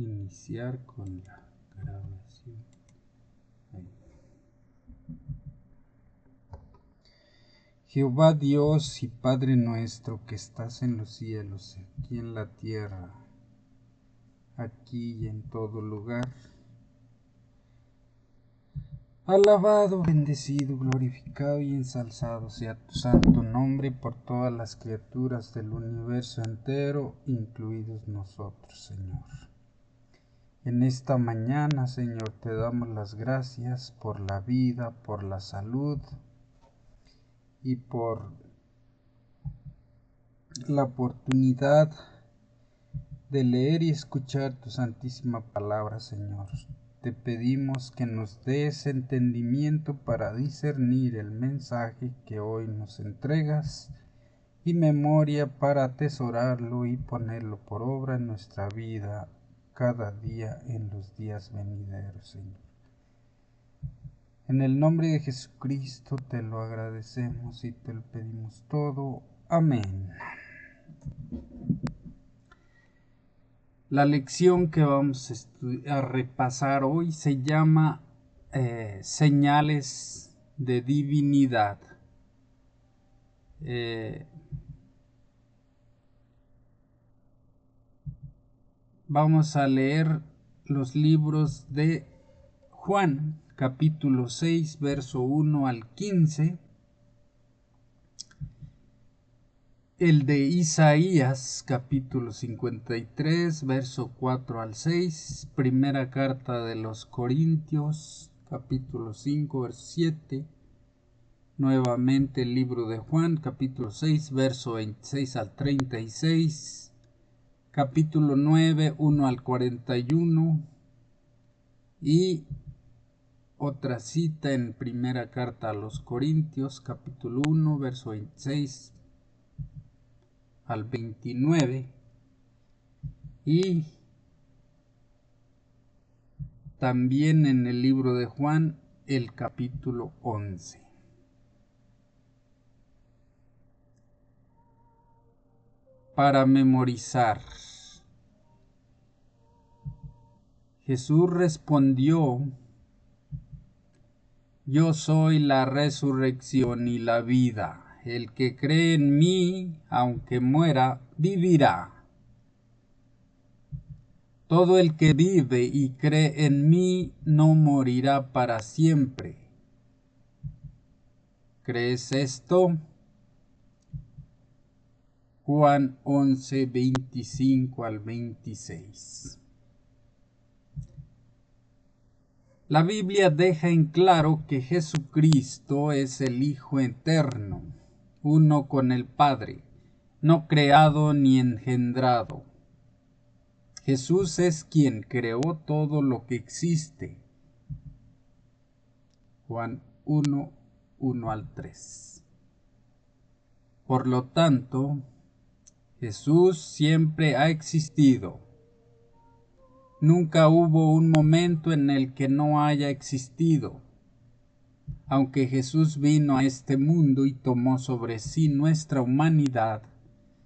iniciar con la grabación. Ahí. Jehová Dios y Padre nuestro que estás en los cielos, aquí en la tierra, aquí y en todo lugar, alabado, bendecido, glorificado y ensalzado sea tu santo nombre por todas las criaturas del universo entero, incluidos nosotros, Señor. En esta mañana, Señor, te damos las gracias por la vida, por la salud y por la oportunidad de leer y escuchar tu santísima palabra, Señor. Te pedimos que nos des entendimiento para discernir el mensaje que hoy nos entregas y memoria para atesorarlo y ponerlo por obra en nuestra vida cada día en los días venideros, Señor. En el nombre de Jesucristo te lo agradecemos y te lo pedimos todo. Amén. La lección que vamos a repasar hoy se llama señales de divinidad. Vamos a leer los libros de Juan, capítulo 6, verso 1 al 15. El de Isaías, capítulo 53, verso 4 al 6. Primera carta de los Corintios, capítulo 5, verso 7. Nuevamente el libro de Juan, capítulo 6, verso 26 al 36. Capítulo 9, 1 al 41. Y otra cita en primera carta a los Corintios, capítulo 1, verso 26 al 29. Y también en el libro de Juan, el capítulo 11. Para memorizar. Jesús respondió: Yo soy la resurrección y la vida. El que cree en mí, aunque muera, vivirá. Todo el que vive y cree en mí no morirá para siempre. ¿Crees esto? Juan 11, 25 al 26. La Biblia deja en claro que Jesucristo es el Hijo eterno, uno con el Padre, no creado ni engendrado. Jesús es quien creó todo lo que existe. Juan 1, 1 al 3. Por lo tanto, Jesús siempre ha existido. Nunca hubo un momento en el que no haya existido. Aunque Jesús vino a este mundo y tomó sobre sí nuestra humanidad,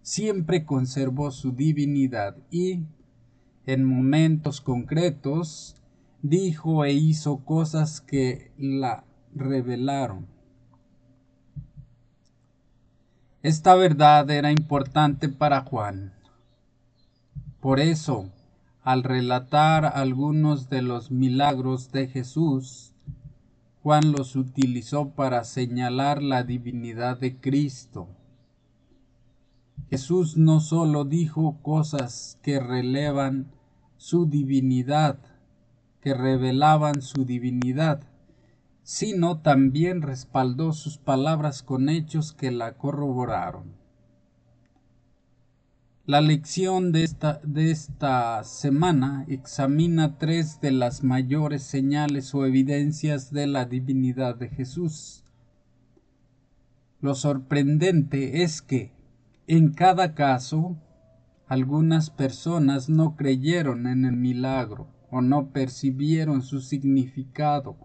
siempre conservó su divinidad y, en momentos concretos, dijo e hizo cosas que la revelaron. Esta verdad era importante para Juan. Por eso, al relatar algunos de los milagros de Jesús, Juan los utilizó para señalar la divinidad de Cristo. Jesús no solo dijo cosas que revelaban su divinidad, sino también respaldó sus palabras con hechos que la corroboraron. La lección de esta semana examina tres de las mayores señales o evidencias de la divinidad de Jesús. Lo sorprendente es que, en cada caso, algunas personas no creyeron en el milagro o no percibieron su significado.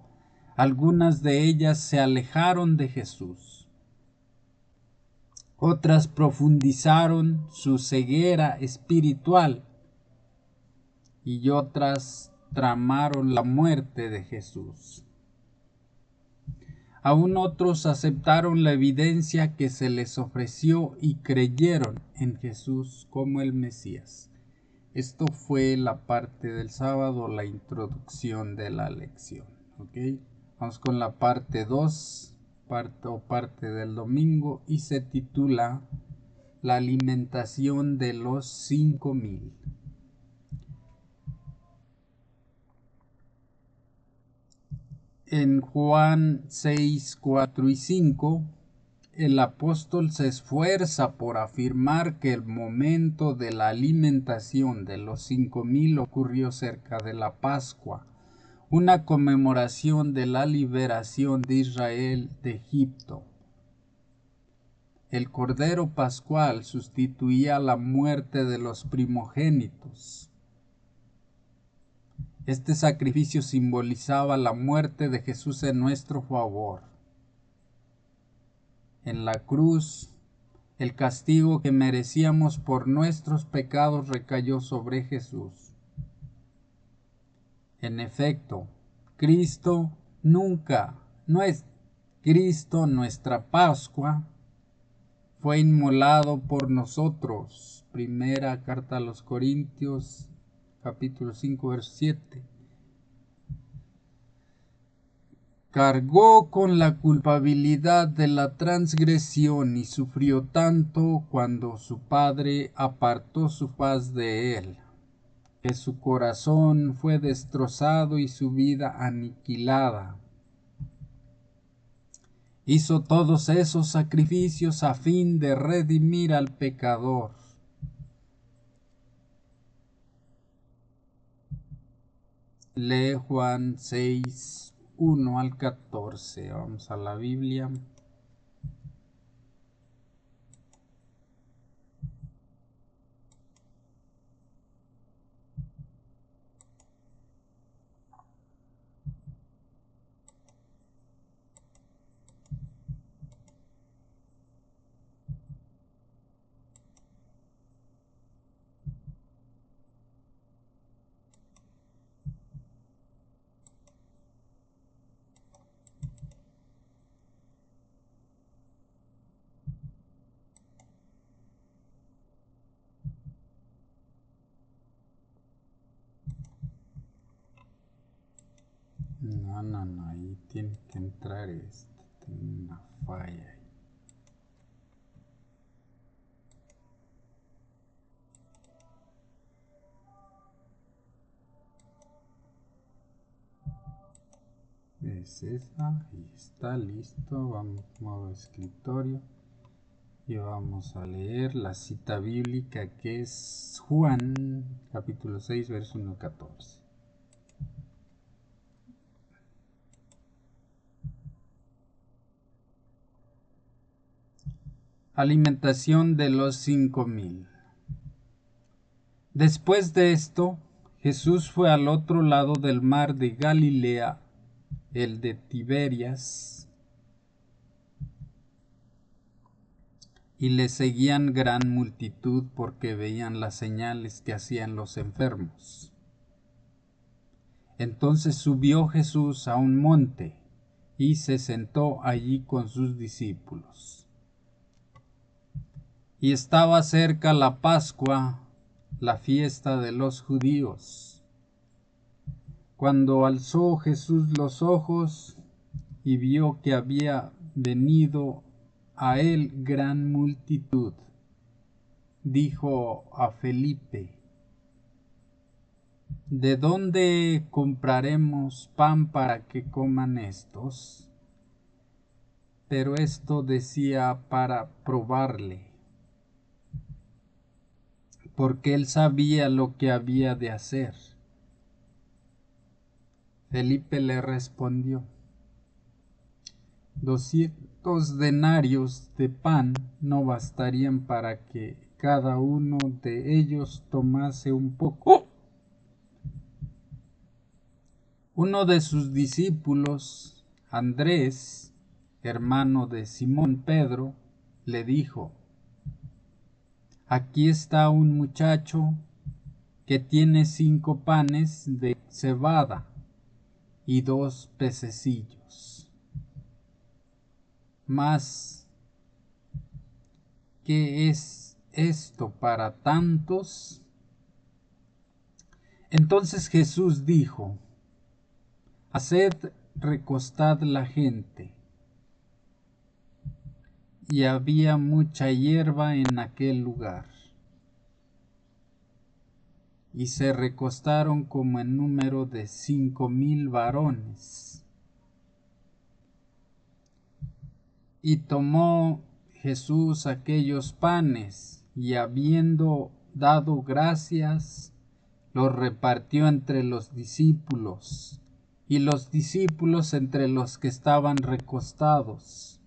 Algunas de ellas se alejaron de Jesús. Otras profundizaron su ceguera espiritual y otras tramaron la muerte de Jesús. Aún otros aceptaron la evidencia que se les ofreció y creyeron en Jesús como el Mesías. Esto fue la parte del sábado, la introducción de la lección. ¿Okay? Vamos con la parte 2, parte del domingo, y se titula La alimentación de los 5,000. En Juan 6, 4 y 5, el apóstol se esfuerza por afirmar que el momento de la alimentación de los 5,000 ocurrió cerca de la Pascua, una conmemoración de la liberación de Israel de Egipto. El Cordero Pascual sustituía la muerte de los primogénitos. Este sacrificio simbolizaba la muerte de Jesús en nuestro favor. En la cruz, el castigo que merecíamos por nuestros pecados recayó sobre Jesús. En efecto, Cristo nuestra Pascua, fue inmolado por nosotros. Primera carta a los Corintios, capítulo 5, verso 7. Cargó con la culpabilidad de la transgresión y sufrió tanto cuando su Padre apartó su faz de él, que su corazón fue destrozado y su vida aniquilada. Hizo todos esos sacrificios a fin de redimir al pecador. Lee Juan 6, 1 al 14. Vamos a la Biblia. No, ahí tiene que entrar esto. Tiene una falla ahí. Es esa, y está listo. Vamos a modo escritorio y vamos a leer la cita bíblica, que es Juan capítulo 6, verso 1 al 14. Alimentación de los 5,000. Después de esto, Jesús fue al otro lado del mar de Galilea, el de Tiberias, y le seguían gran multitud porque veían las señales que hacían los enfermos. Entonces subió Jesús a un monte y se sentó allí con sus discípulos. Y estaba cerca la Pascua, la fiesta de los judíos. Cuando alzó Jesús los ojos y vio que había venido a él gran multitud, dijo a Felipe: ¿de dónde compraremos pan para que coman estos? Pero esto decía para probarle, porque él sabía lo que había de hacer. Felipe le respondió: 200 denarios de pan no bastarían para que cada uno de ellos tomase un poco. Uno de sus discípulos, Andrés, hermano de Simón Pedro, le dijo: aquí está un muchacho que tiene 5 panes de cebada y 2 pececillos. Mas, ¿qué es esto para tantos? Entonces Jesús dijo: haced recostad la gente. Y había mucha hierba en aquel lugar. Y se recostaron como en número de 5,000 varones. Y tomó Jesús aquellos panes, y habiendo dado gracias, los repartió entre los discípulos, y los discípulos entre los que estaban recostados.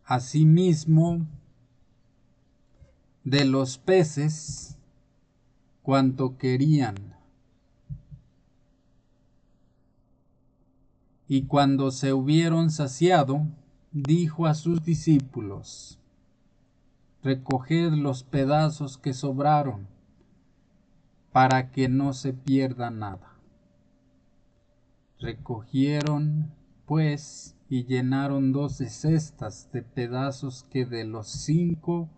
Asimismo, de los peces, cuanto querían. Y cuando se hubieron saciado, dijo a sus discípulos: recoged los pedazos que sobraron, para que no se pierda nada. Recogieron, pues, y llenaron 12 cestas de pedazos que de los 5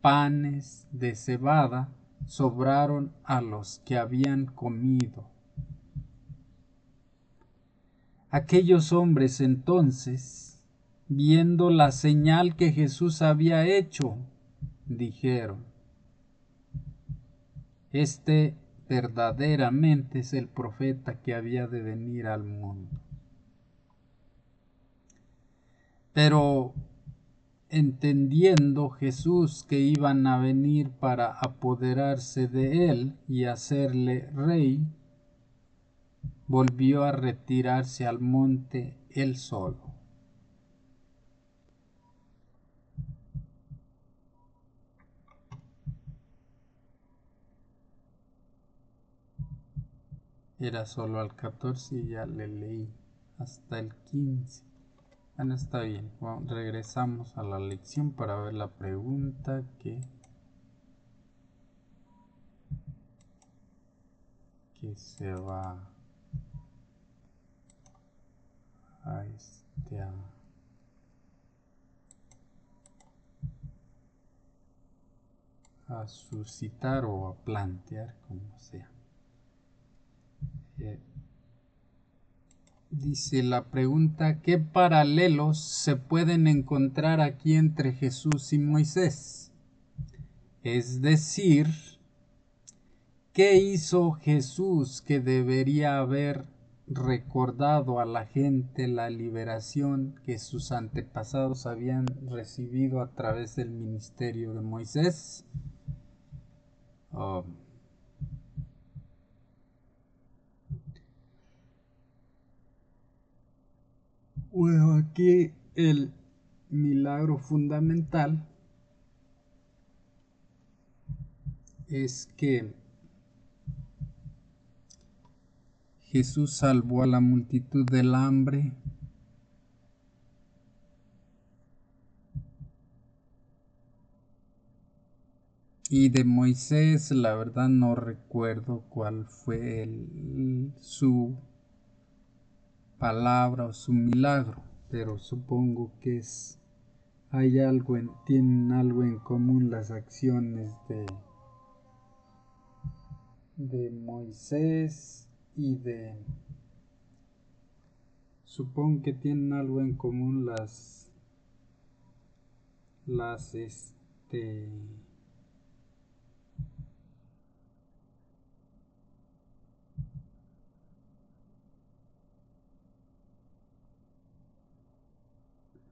panes de cebada sobraron a los que habían comido. Aquellos hombres entonces, viendo la señal que Jesús había hecho, dijeron: este verdaderamente es el profeta que había de venir al mundo. Pero entendiendo Jesús que iban a venir para apoderarse de él y hacerle rey, volvió a retirarse al monte él solo. Era solo al 14 y ya le leí hasta el 15. Bueno, está bien. Bueno, regresamos a la lección para ver la pregunta que se va a suscitar o a plantear, como sea. Dice la pregunta: ¿qué paralelos se pueden encontrar aquí entre Jesús y Moisés? Es decir, ¿qué hizo Jesús que debería haber recordado a la gente la liberación que sus antepasados habían recibido a través del ministerio de Moisés? Bueno, aquí el milagro fundamental es que Jesús salvó a la multitud del hambre, y de Moisés la verdad no recuerdo cuál fue su palabra o su milagro, pero supongo que tienen algo en común las acciones de Moisés supongo que tienen algo en común las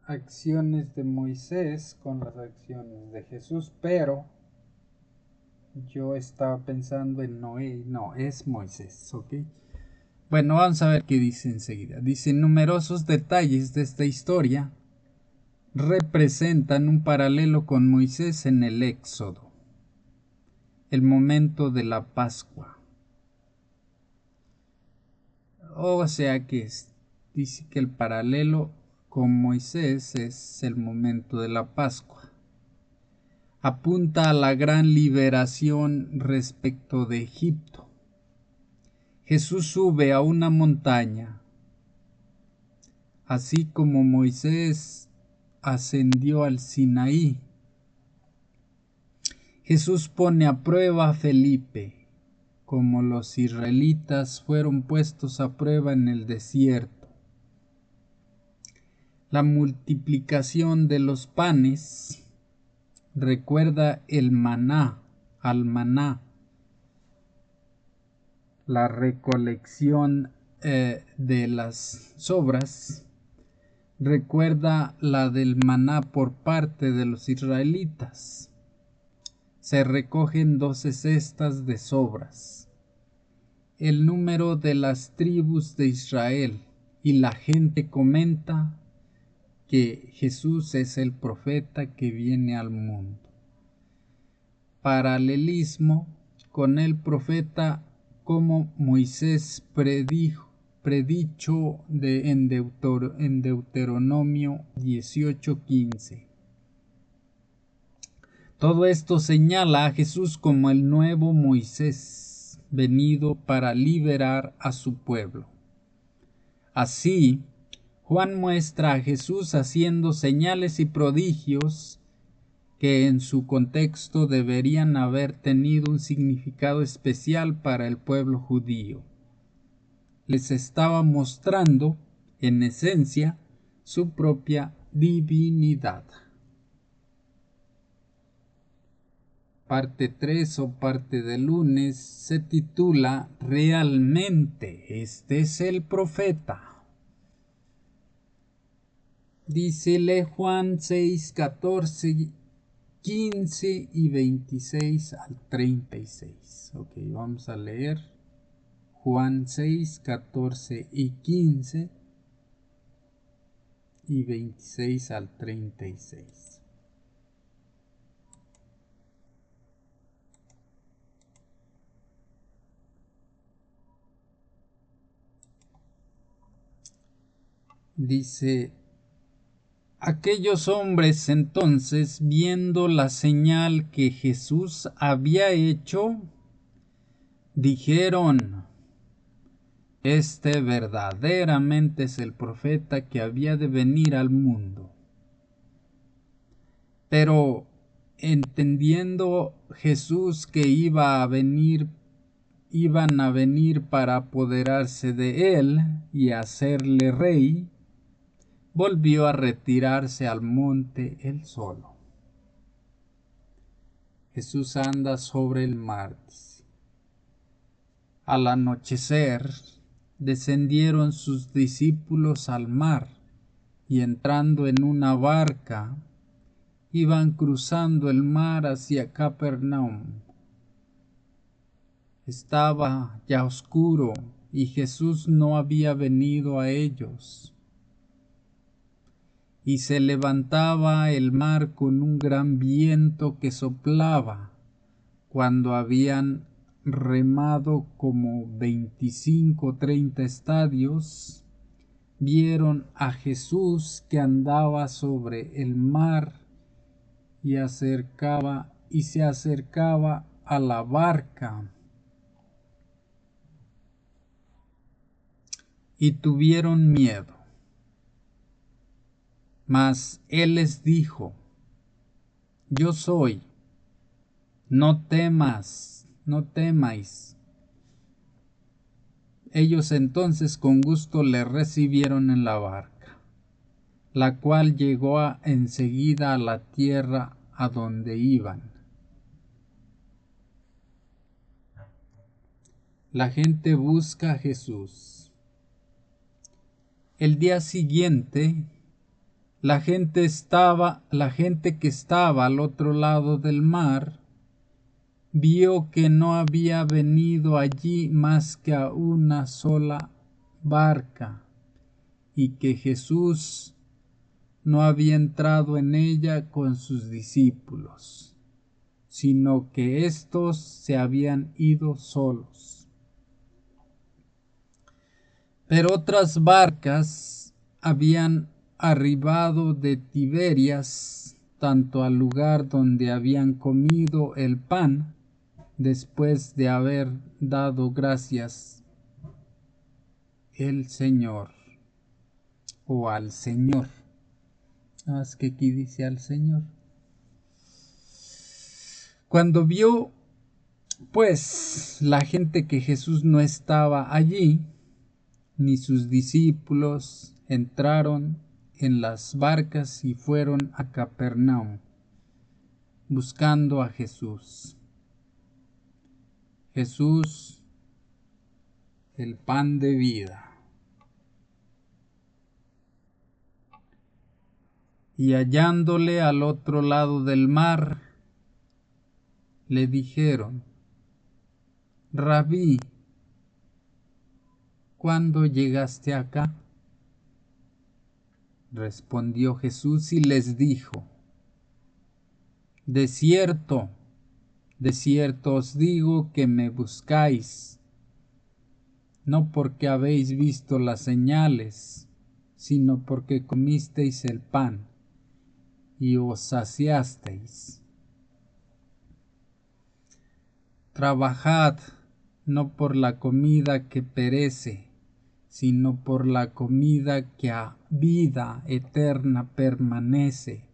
acciones de Moisés con las acciones de Jesús, pero yo estaba pensando en Noé. No, es Moisés, ¿ok? Bueno, vamos a ver qué dice enseguida. Dice: numerosos detalles de esta historia representan un paralelo con Moisés en el Éxodo, el momento de la Pascua. O sea que dice que el paralelo con Moisés es el momento de la Pascua. apunta a la gran liberación respecto de Egipto. Jesús sube a una montaña, así como Moisés ascendió al Sinaí. Jesús pone a prueba a Felipe, como los israelitas fueron puestos a prueba en el desierto. La multiplicación de los panes recuerda el maná, al maná. La recolección de las sobras recuerda la del maná por parte de los israelitas. Se recogen 12 cestas de sobras. El número de las tribus de Israel, y la gente comenta que Jesús es el profeta que viene al mundo. Paralelismo con el profeta como Moisés predicho en Deuteronomio 18:15. Todo esto señala a Jesús como el nuevo Moisés, venido para liberar a su pueblo. Así, Juan muestra a Jesús haciendo señales y prodigios que en su contexto deberían haber tenido un significado especial para el pueblo judío. Les estaba mostrando, en esencia, su propia divinidad. Parte 3 o parte del lunes se titula ¿Realmente este es el profeta? Dícele Juan 6, 14, 15 y 26 al 36. Ok, vamos a leer Juan 6, 14 y 15 y 26 al 36. Dice: aquellos hombres entonces, viendo la señal que Jesús había hecho, dijeron: este verdaderamente es el profeta que había de venir al mundo. Pero entendiendo Jesús que iban a venir para apoderarse de él y hacerle rey, volvió a retirarse al monte él solo. Jesús anda sobre el mar. Al anochecer, descendieron sus discípulos al mar, y entrando en una barca, iban cruzando el mar hacia Capernaum. Estaba ya oscuro, y Jesús no había venido a ellos. Y se levantaba el mar con un gran viento que soplaba. Cuando habían remado como 25 o 30 estadios, vieron a Jesús que andaba sobre el mar y se acercaba a la barca, y tuvieron miedo. Mas él les dijo: yo soy, no temáis. Ellos entonces con gusto le recibieron en la barca, la cual llegó enseguida a la tierra a donde iban. La gente busca a Jesús. El día siguiente, la gente que estaba al otro lado del mar vio que no había venido allí más que a una sola barca, y que Jesús no había entrado en ella con sus discípulos, sino que éstos se habían ido solos. Pero otras barcas habían arribado de Tiberias tanto al lugar donde habían comido el pan después de haber dado gracias el Señor o al Señor. Es que aquí dice al Señor. Cuando vio pues la gente que Jesús no estaba allí, ni sus discípulos, entraron en las barcas y fueron a Capernaum buscando a Jesús. Jesús, el pan de vida. Y hallándole al otro lado del mar, le dijeron: Rabí, ¿cuándo llegaste acá? Respondió Jesús y les dijo: De cierto os digo que me buscáis, no porque habéis visto las señales, sino porque comisteis el pan y os saciasteis. Trabajad no por la comida que perece, sino por la comida que a vida eterna permanece,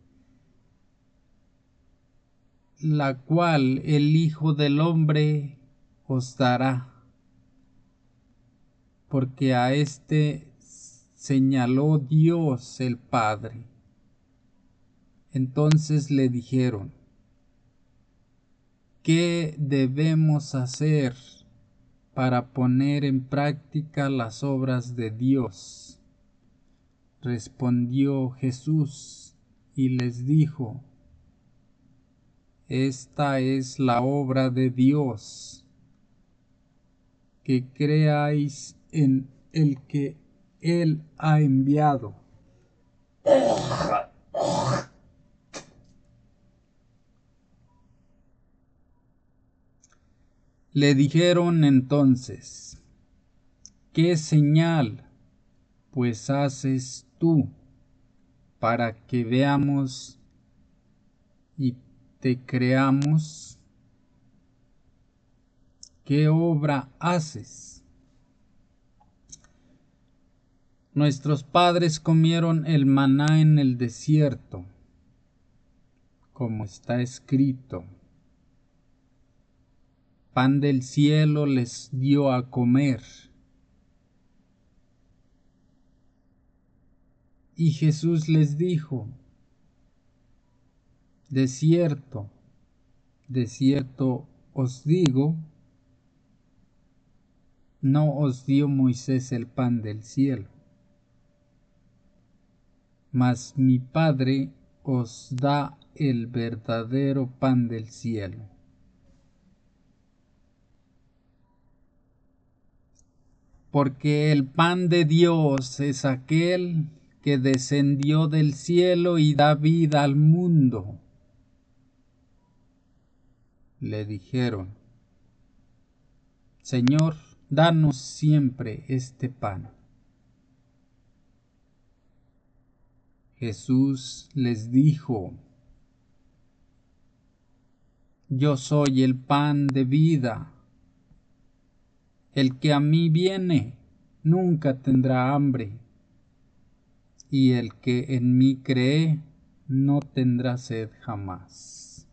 la cual el Hijo del Hombre os dará, porque a éste señaló Dios el Padre. Entonces le dijeron: ¿Qué debemos hacer para poner en práctica las obras de Dios? Respondió Jesús y les dijo: Esta es la obra de Dios, que creáis en el que Él ha enviado. Le dijeron entonces: ¿Qué señal pues haces tú para que veamos y te creamos? ¿Qué obra haces? Nuestros padres comieron el maná en el desierto, como está escrito: pan del cielo les dio a comer. Y Jesús les dijo: de cierto os digo, no os dio Moisés el pan del cielo, mas mi Padre os da el verdadero pan del cielo. Porque el pan de Dios es aquel que descendió del cielo y da vida al mundo. Le dijeron: Señor, danos siempre este pan. Jesús les dijo: Yo soy el pan de vida. El que a mí viene nunca tendrá hambre, y el que en mí cree no tendrá sed jamás.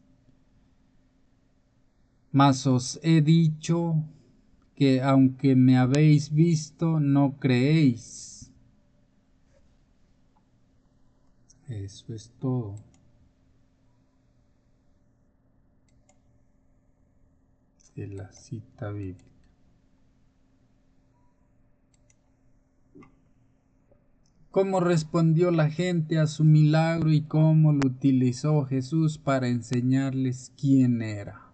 Mas os he dicho que aunque me habéis visto, no creéis. Eso es todo. De la cita bíblica. Cómo respondió la gente a su milagro y cómo lo utilizó Jesús para enseñarles quién era.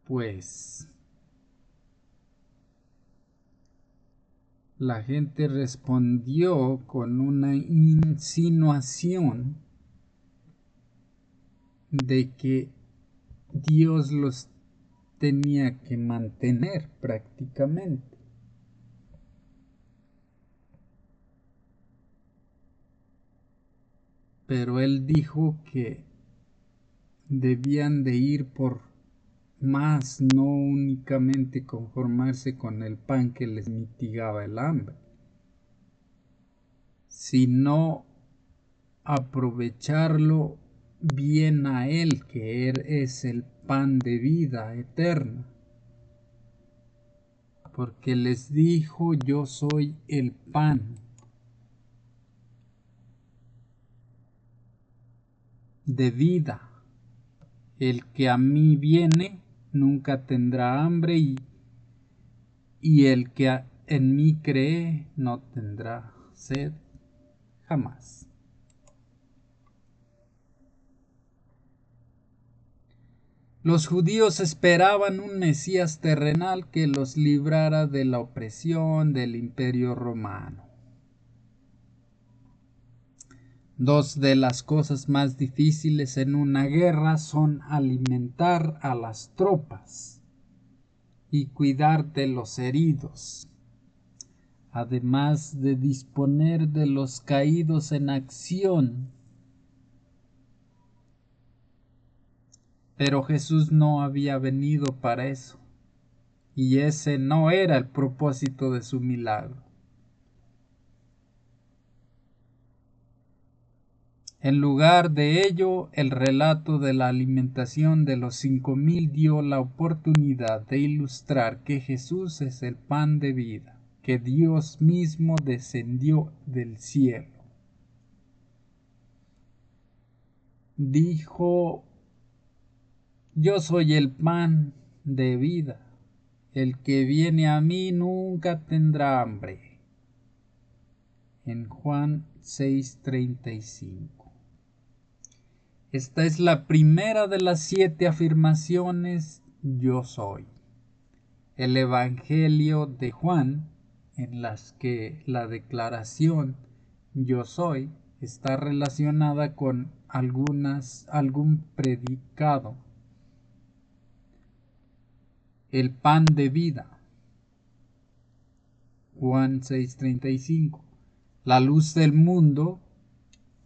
Pues la gente respondió con una insinuación de que Dios los tenía que mantener prácticamente. pero él dijo que debían de ir por más, no únicamente conformarse con el pan que les mitigaba el hambre, sino aprovecharlo bien a él, que él es el pan de vida eterna. Porque les dijo: yo soy el pan de vida. El que a mí viene nunca tendrá hambre, y el que en mí cree no tendrá sed jamás. Los judíos esperaban un Mesías terrenal que los librara de la opresión del Imperio Romano. Dos de las cosas más difíciles en una guerra son alimentar a las tropas y cuidar de los heridos, además de disponer de los caídos en acción. Pero Jesús no había venido para eso, y ese no era el propósito de su milagro. En lugar de ello, el relato de la alimentación de los 5,000 dio la oportunidad de ilustrar que Jesús es el pan de vida, que Dios mismo descendió del cielo. Dijo: yo soy el pan de vida, el que viene a mí nunca tendrá hambre. En Juan 6:35. Esta es la primera de las 7 afirmaciones: yo soy. El Evangelio de Juan, en las que la declaración yo soy está relacionada con algún predicado. El pan de vida, Juan 6:35. La luz del mundo,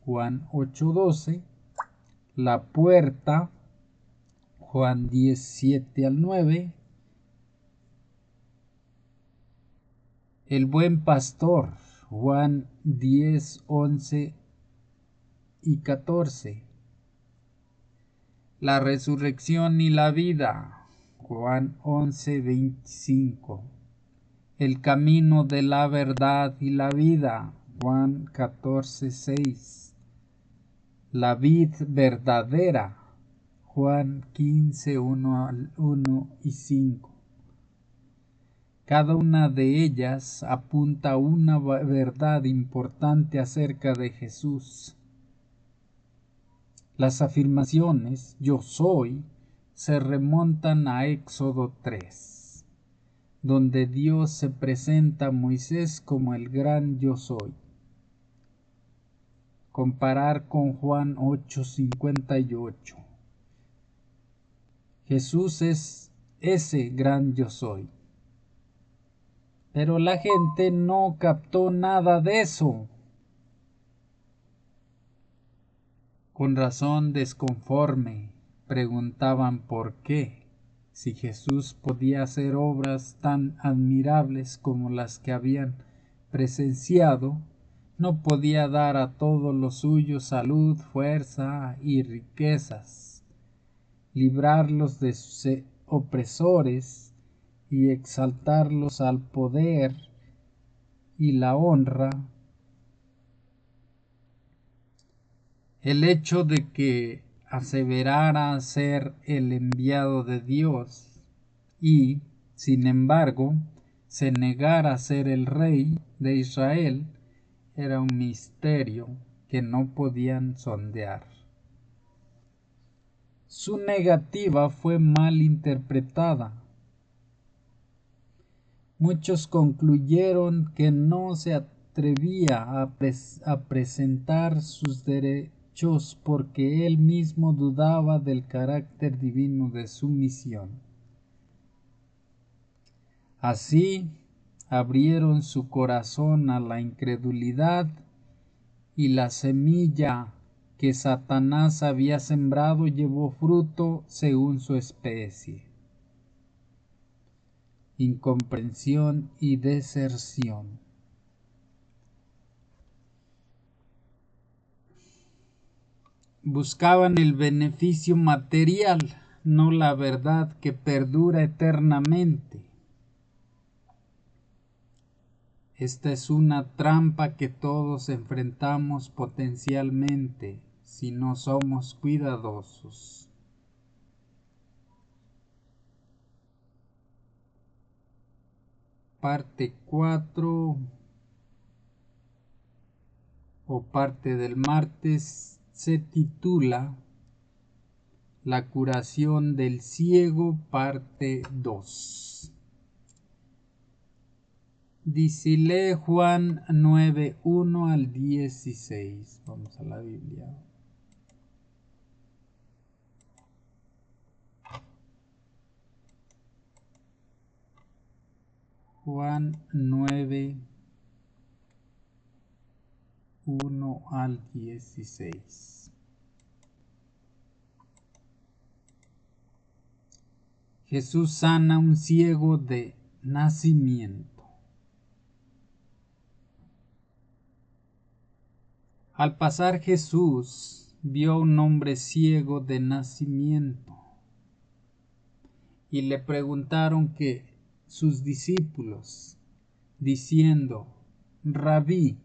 Juan 8:12. La puerta, Juan 10:7-9. El buen pastor, Juan 10:11-14. La resurrección y la vida, Juan 11:25. El camino de la verdad y la vida, Juan 14:6. La vid verdadera, Juan 15:1-5. Cada una de ellas apunta a una verdad importante acerca de Jesús. Las afirmaciones yo soy se remontan a Éxodo 3, donde Dios se presenta a Moisés como el gran yo soy. Comparar con Juan 8:58. Jesús es ese gran yo soy. Pero la gente no captó nada de eso. Con razón desconforme, preguntaban por qué, si Jesús podía hacer obras tan admirables como las que habían presenciado, no podía dar a todos los suyos salud, fuerza y riquezas, librarlos de sus opresores y exaltarlos al poder y la honra. El hecho de que aseverara ser el enviado de Dios y, sin embargo, se negara a ser el rey de Israel era un misterio que no podían sondear. Su negativa fue mal interpretada. Muchos concluyeron que no se atrevía a presentar sus derechos porque él mismo dudaba del carácter divino de su misión. Así abrieron su corazón a la incredulidad y la semilla que Satanás había sembrado llevó fruto según su especie. Incomprensión y deserción. Buscaban el beneficio material, no la verdad que perdura eternamente. Esta es una trampa que todos enfrentamos potencialmente si no somos cuidadosos. Parte 4 o parte del martes se titula La curación del ciego, parte 2. Dice, lee Juan 9, 1 al 16. Vamos a la Biblia. Juan 9, 1 al 16. Jesús sana a un ciego de nacimiento. Al pasar Jesús vio a un hombre ciego de nacimiento y le preguntaron que sus discípulos, diciendo, Rabí,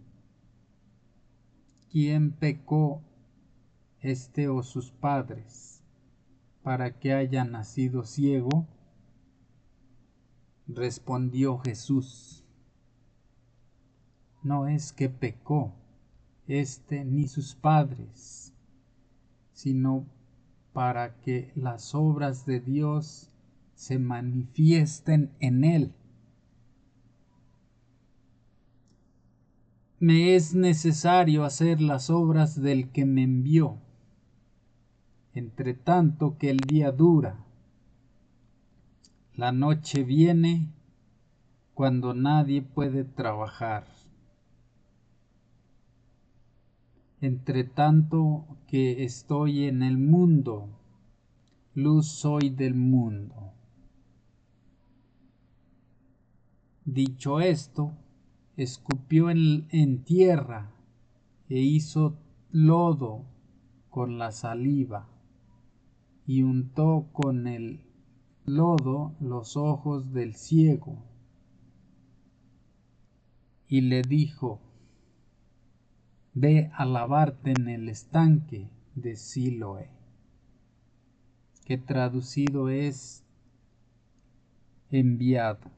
¿quién pecó, este o sus padres, para que haya nacido ciego? Respondió Jesús, no es que pecó este ni sus padres, sino para que las obras de Dios se manifiesten en él. Me es necesario hacer las obras del que me envió, entre tanto que el día dura. La noche viene cuando nadie puede trabajar. Entre tanto que estoy en el mundo, luz soy del mundo. Dicho esto, escupió en tierra e hizo lodo con la saliva y untó con el lodo los ojos del ciego y le dijo, ve a lavarte en el estanque de Siloé, que traducido es enviado.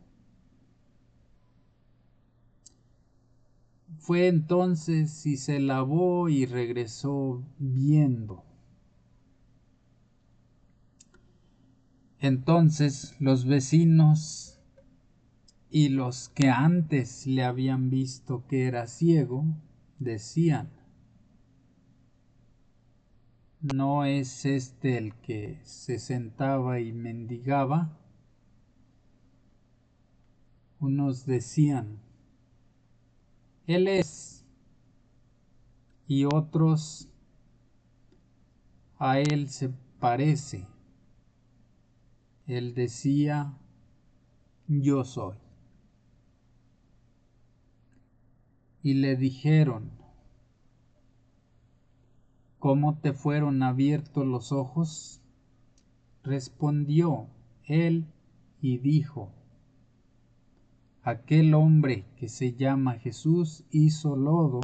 Fue entonces y se lavó y regresó viendo. Entonces los vecinos y los que antes le habían visto que era ciego, decían, ¿no es este el que se sentaba y mendigaba? Unos decían, Él es, y otros, a Él se parece. Él decía, yo soy. Y le dijeron, ¿cómo te fueron abiertos los ojos? Respondió él y dijo, aquel hombre que se llama Jesús hizo lodo,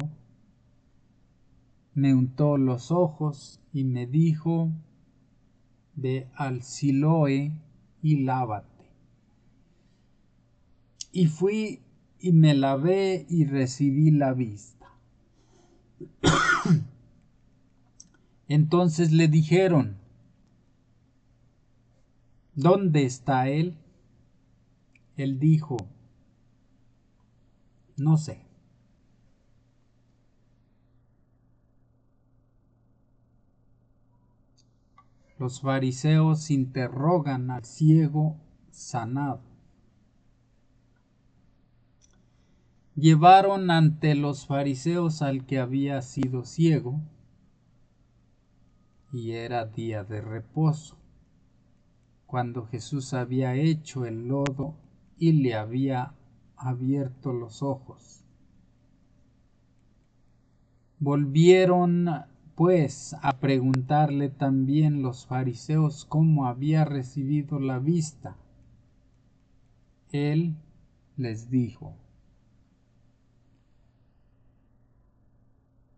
me untó los ojos y me dijo, ve al Siloé y lávate. Y fui y me lavé y recibí la vista. Entonces le dijeron, ¿dónde está él? Él dijo, no sé. Los fariseos interrogan al ciego sanado. Llevaron ante los fariseos al que había sido ciego y era día de reposo, cuando Jesús había hecho el lodo y le había abierto los ojos. Volvieron pues a preguntarle también los fariseos cómo había recibido la vista. Él les dijo: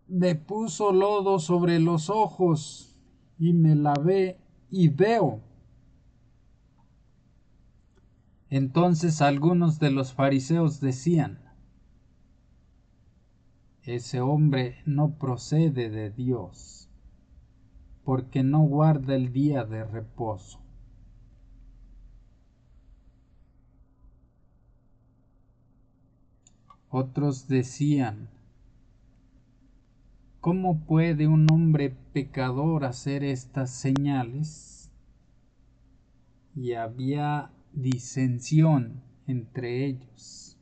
me puso lodo sobre los ojos y me lavé y veo. Entonces algunos de los fariseos decían: ese hombre no procede de Dios, porque no guarda el día de reposo. Otros decían: ¿cómo puede un hombre pecador hacer estas señales? Y había disensión entre ellos.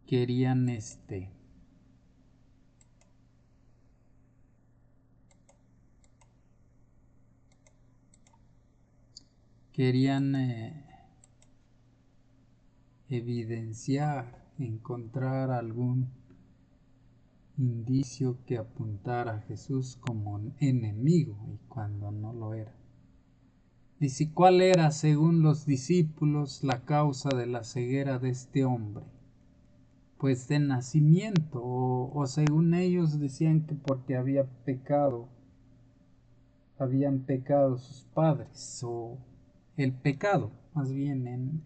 Querían evidenciar, encontrar algún indicio que apuntara a Jesús como enemigo, y cuando no lo era. Dice: ¿cuál era, según los discípulos, la causa de la ceguera de este hombre? Pues de nacimiento, o según ellos decían que porque habían pecado sus padres, o el pecado, más bien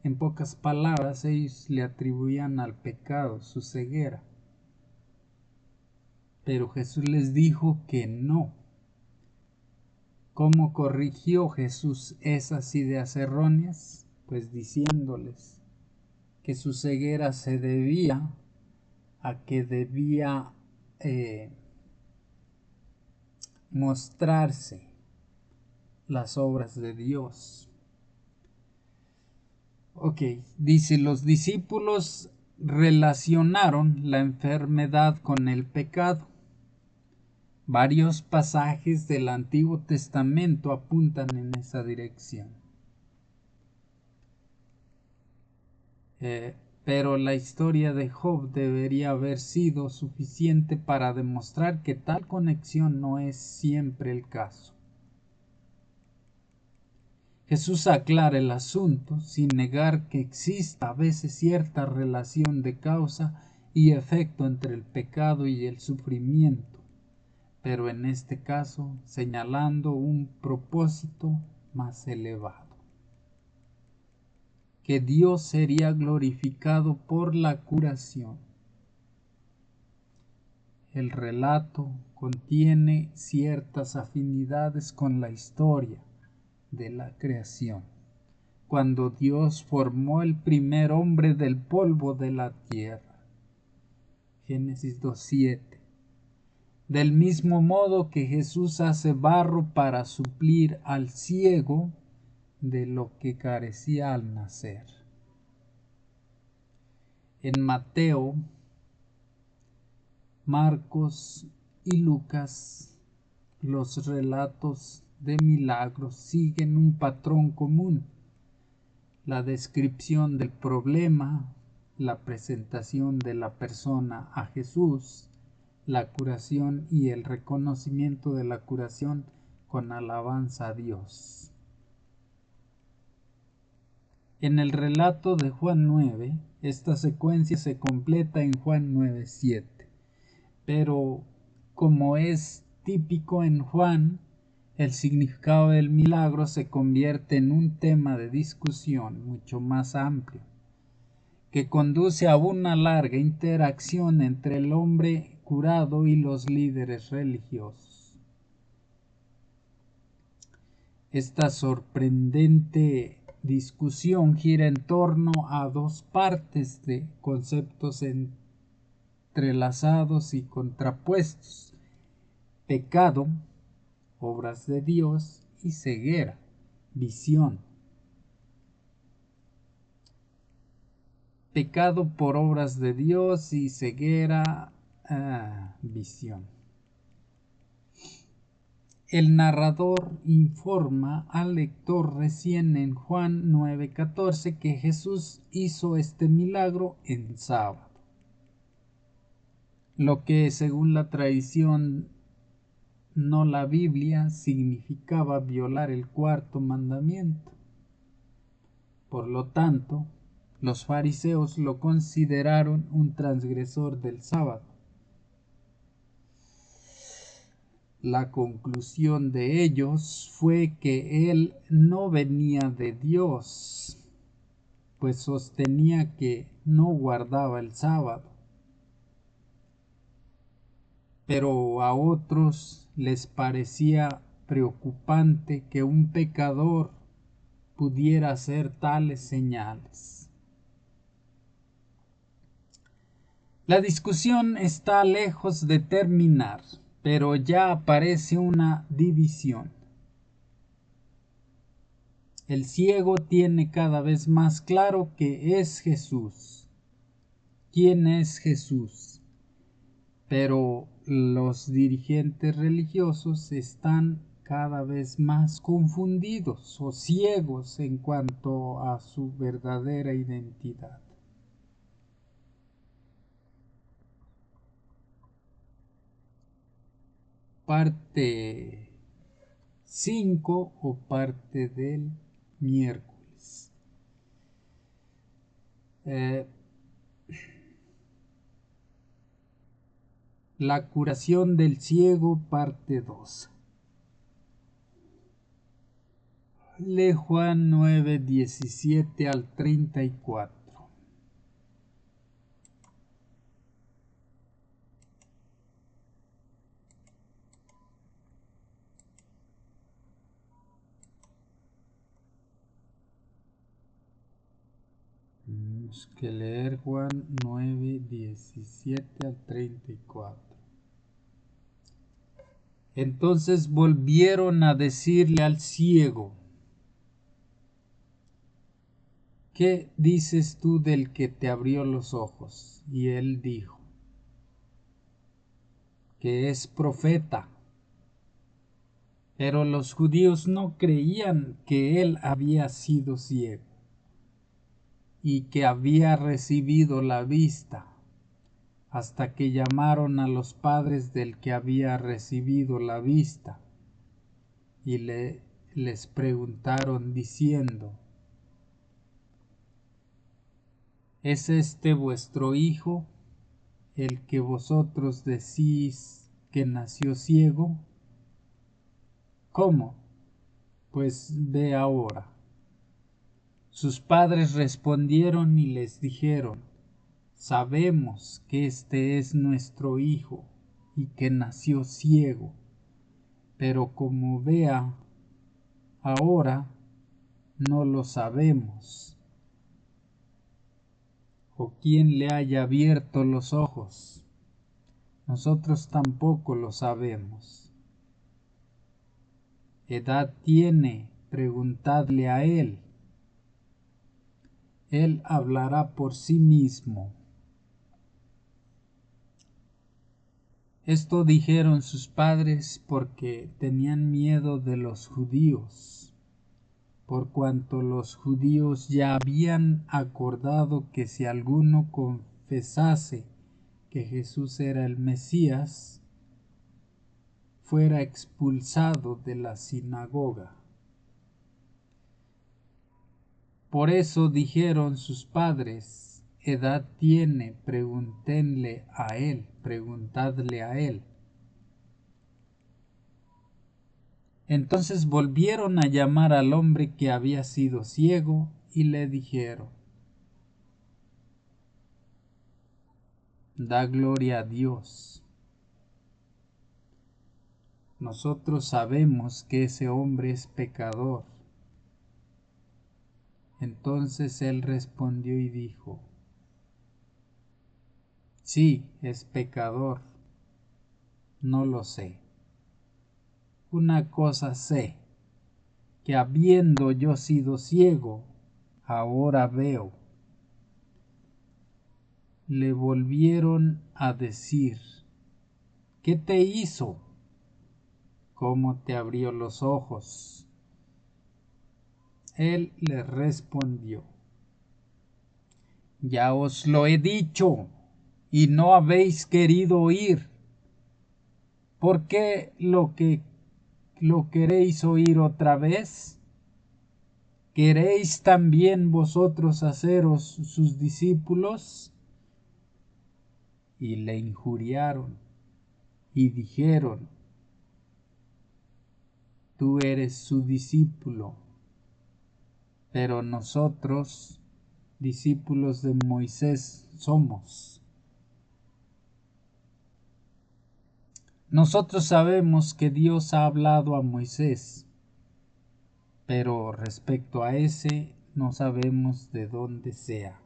en pocas palabras, ellos le atribuían al pecado su ceguera. Pero Jesús les dijo que no. ¿Cómo corrigió Jesús esas ideas erróneas? Pues diciéndoles que su ceguera se debía a que debía mostrarse las obras de Dios. Ok, dice: los discípulos relacionaron la enfermedad con el pecado. Varios pasajes del Antiguo Testamento apuntan en esa dirección. Pero la historia de Job debería haber sido suficiente para demostrar que tal conexión no es siempre el caso. Jesús aclara el asunto sin negar que exista a veces cierta relación de causa y efecto entre el pecado y el sufrimiento, pero en este caso señalando un propósito más elevado: que Dios sería glorificado por la curación. El relato contiene ciertas afinidades con la historia de la creación, cuando Dios formó el primer hombre del polvo de la tierra. Génesis 2:7. Del mismo modo que Jesús hace barro para suplir al ciego de lo que carecía al nacer. En Mateo, Marcos y Lucas, los relatos de milagros siguen un patrón común: la descripción del problema, la presentación de la persona a Jesús, la curación y el reconocimiento de la curación con alabanza a Dios. En el relato de Juan 9, esta secuencia se completa en Juan 9:7. Pero, como es típico en Juan, el significado del milagro se convierte en un tema de discusión mucho más amplio, que conduce a una larga interacción entre el hombre curado y los líderes religiosos. Esta sorprendente discusión gira en torno a dos partes de conceptos entrelazados y contrapuestos: pecado, obras de Dios, y ceguera, visión. pecado por obras de Dios y ceguera, visión. El narrador informa al lector recién en Juan 9:14 que Jesús hizo este milagro en sábado, lo que según la tradición, no la Biblia, significaba violar el cuarto mandamiento. Por lo tanto, los fariseos lo consideraron un transgresor del sábado. La conclusión de ellos fue que él no venía de Dios, pues sostenía que no guardaba el sábado. Pero a otros les parecía preocupante que un pecador pudiera hacer tales señales. La discusión está lejos de terminar, pero ya aparece una división. El ciego tiene cada vez más claro que es Jesús. ¿Quién es Jesús? Pero los dirigentes religiosos están cada vez más confundidos o ciegos en cuanto a su verdadera identidad. Parte 5 o parte del miércoles. La curación del ciego, parte 2. Lee Juan 9:17 al 34. Tenemos que leer Juan 9:17 al 34. Entonces volvieron a decirle al ciego: ¿qué dices tú del que te abrió los ojos? Y él dijo que es profeta. Pero los judíos no creían que él había sido ciego y que había recibido la vista, hasta que llamaron a los padres del que había recibido la vista y les preguntaron diciendo: ¿es este vuestro hijo, el que vosotros decís que nació ciego? ¿Cómo? Pues ve ahora. Sus padres respondieron y les dijeron: sabemos que este es nuestro hijo y que nació ciego, pero como vea ahora, no lo sabemos, o quién le haya abierto los ojos. Nosotros tampoco lo sabemos. ¿Edad tiene? Preguntadle a él. Él hablará por sí mismo. Esto dijeron sus padres porque tenían miedo de los judíos, por cuanto los judíos ya habían acordado que si alguno confesase que Jesús era el Mesías, fuera expulsado de la sinagoga. Por eso dijeron sus padres: ¿edad tiene? Preguntadle a él. Entonces volvieron a llamar al hombre que había sido ciego y le dijeron: da gloria a Dios. Nosotros sabemos que ese hombre es pecador. Entonces él respondió y dijo: sí, es pecador. No lo sé. Una cosa sé, que habiendo yo sido ciego, ahora veo. le volvieron a decir: ¿qué te hizo? ¿Cómo te abrió los ojos? Él les respondió: ya os lo he dicho, y no habéis querido oír. ¿Por qué lo queréis oír otra vez? ¿Queréis también vosotros haceros sus discípulos? Y le injuriaron y dijeron: tú eres su discípulo, pero nosotros discípulos de Moisés somos. Nosotros sabemos que Dios ha hablado a Moisés, pero respecto a ese no sabemos de dónde sea.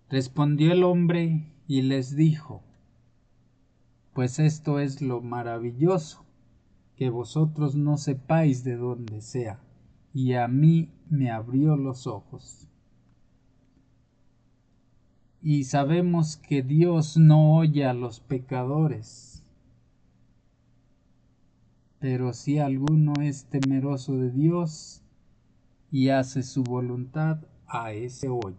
Respondió el hombre y les dijo: pues esto es lo maravilloso, que vosotros no sepáis de dónde sea, y a mí me abrió los ojos. Y sabemos que Dios no oye a los pecadores, pero si alguno es temeroso de Dios y hace su voluntad, a ese oye.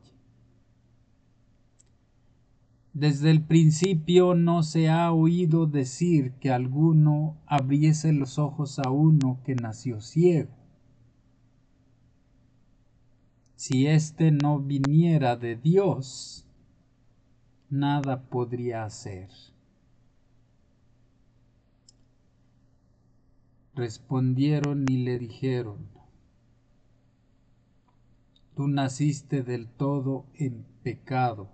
Desde el principio no se ha oído decir que alguno abriese los ojos a uno que nació ciego. Si éste no viniera de Dios, nada podría hacer. Respondieron y le dijeron: tú naciste del todo en pecado,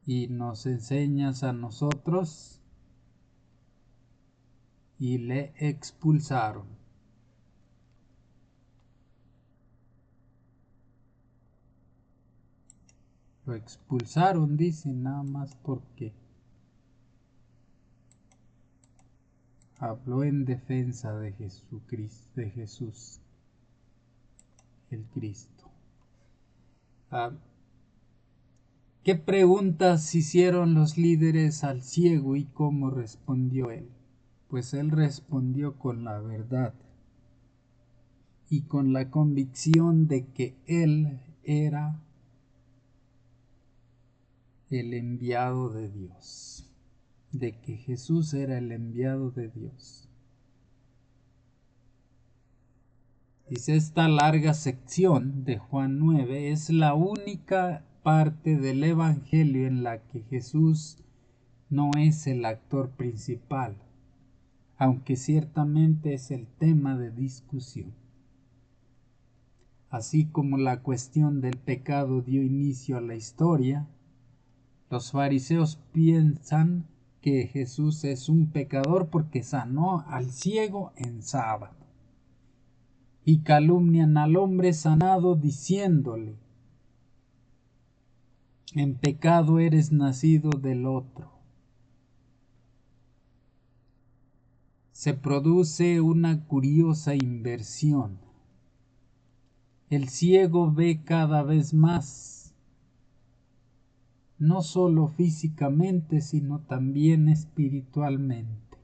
y nos enseñas a nosotros. Y le expulsaron. Lo expulsaron, dice, nada más porque habló en defensa de Jesucristo, de Jesús, el Cristo. ¿Qué preguntas hicieron los líderes al ciego y cómo respondió él? Pues él respondió con la verdad y con la convicción de que él era el enviado de Dios, de que Jesús era el enviado de Dios. Dice, esta larga sección de Juan 9 es la única parte del Evangelio en la que Jesús no es el actor principal, aunque ciertamente es el tema de discusión. Así como la cuestión del pecado dio inicio a la historia, los fariseos piensan que Jesús es un pecador porque sanó al ciego en sábado, y calumnian al hombre sanado diciéndole: en pecado eres nacido del otro. Se produce una curiosa inversión. El ciego ve cada vez más, no solo físicamente, sino también espiritualmente.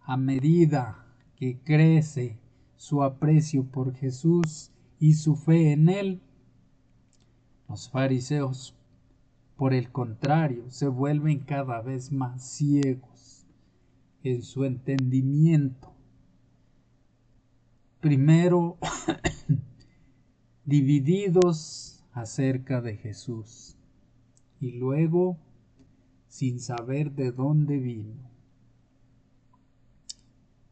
A medida que crece su aprecio por Jesús y su fe en él, los fariseos, por el contrario, se vuelven cada vez más ciegos en su entendimiento. Primero, divididos acerca de Jesús, y luego sin saber de dónde vino.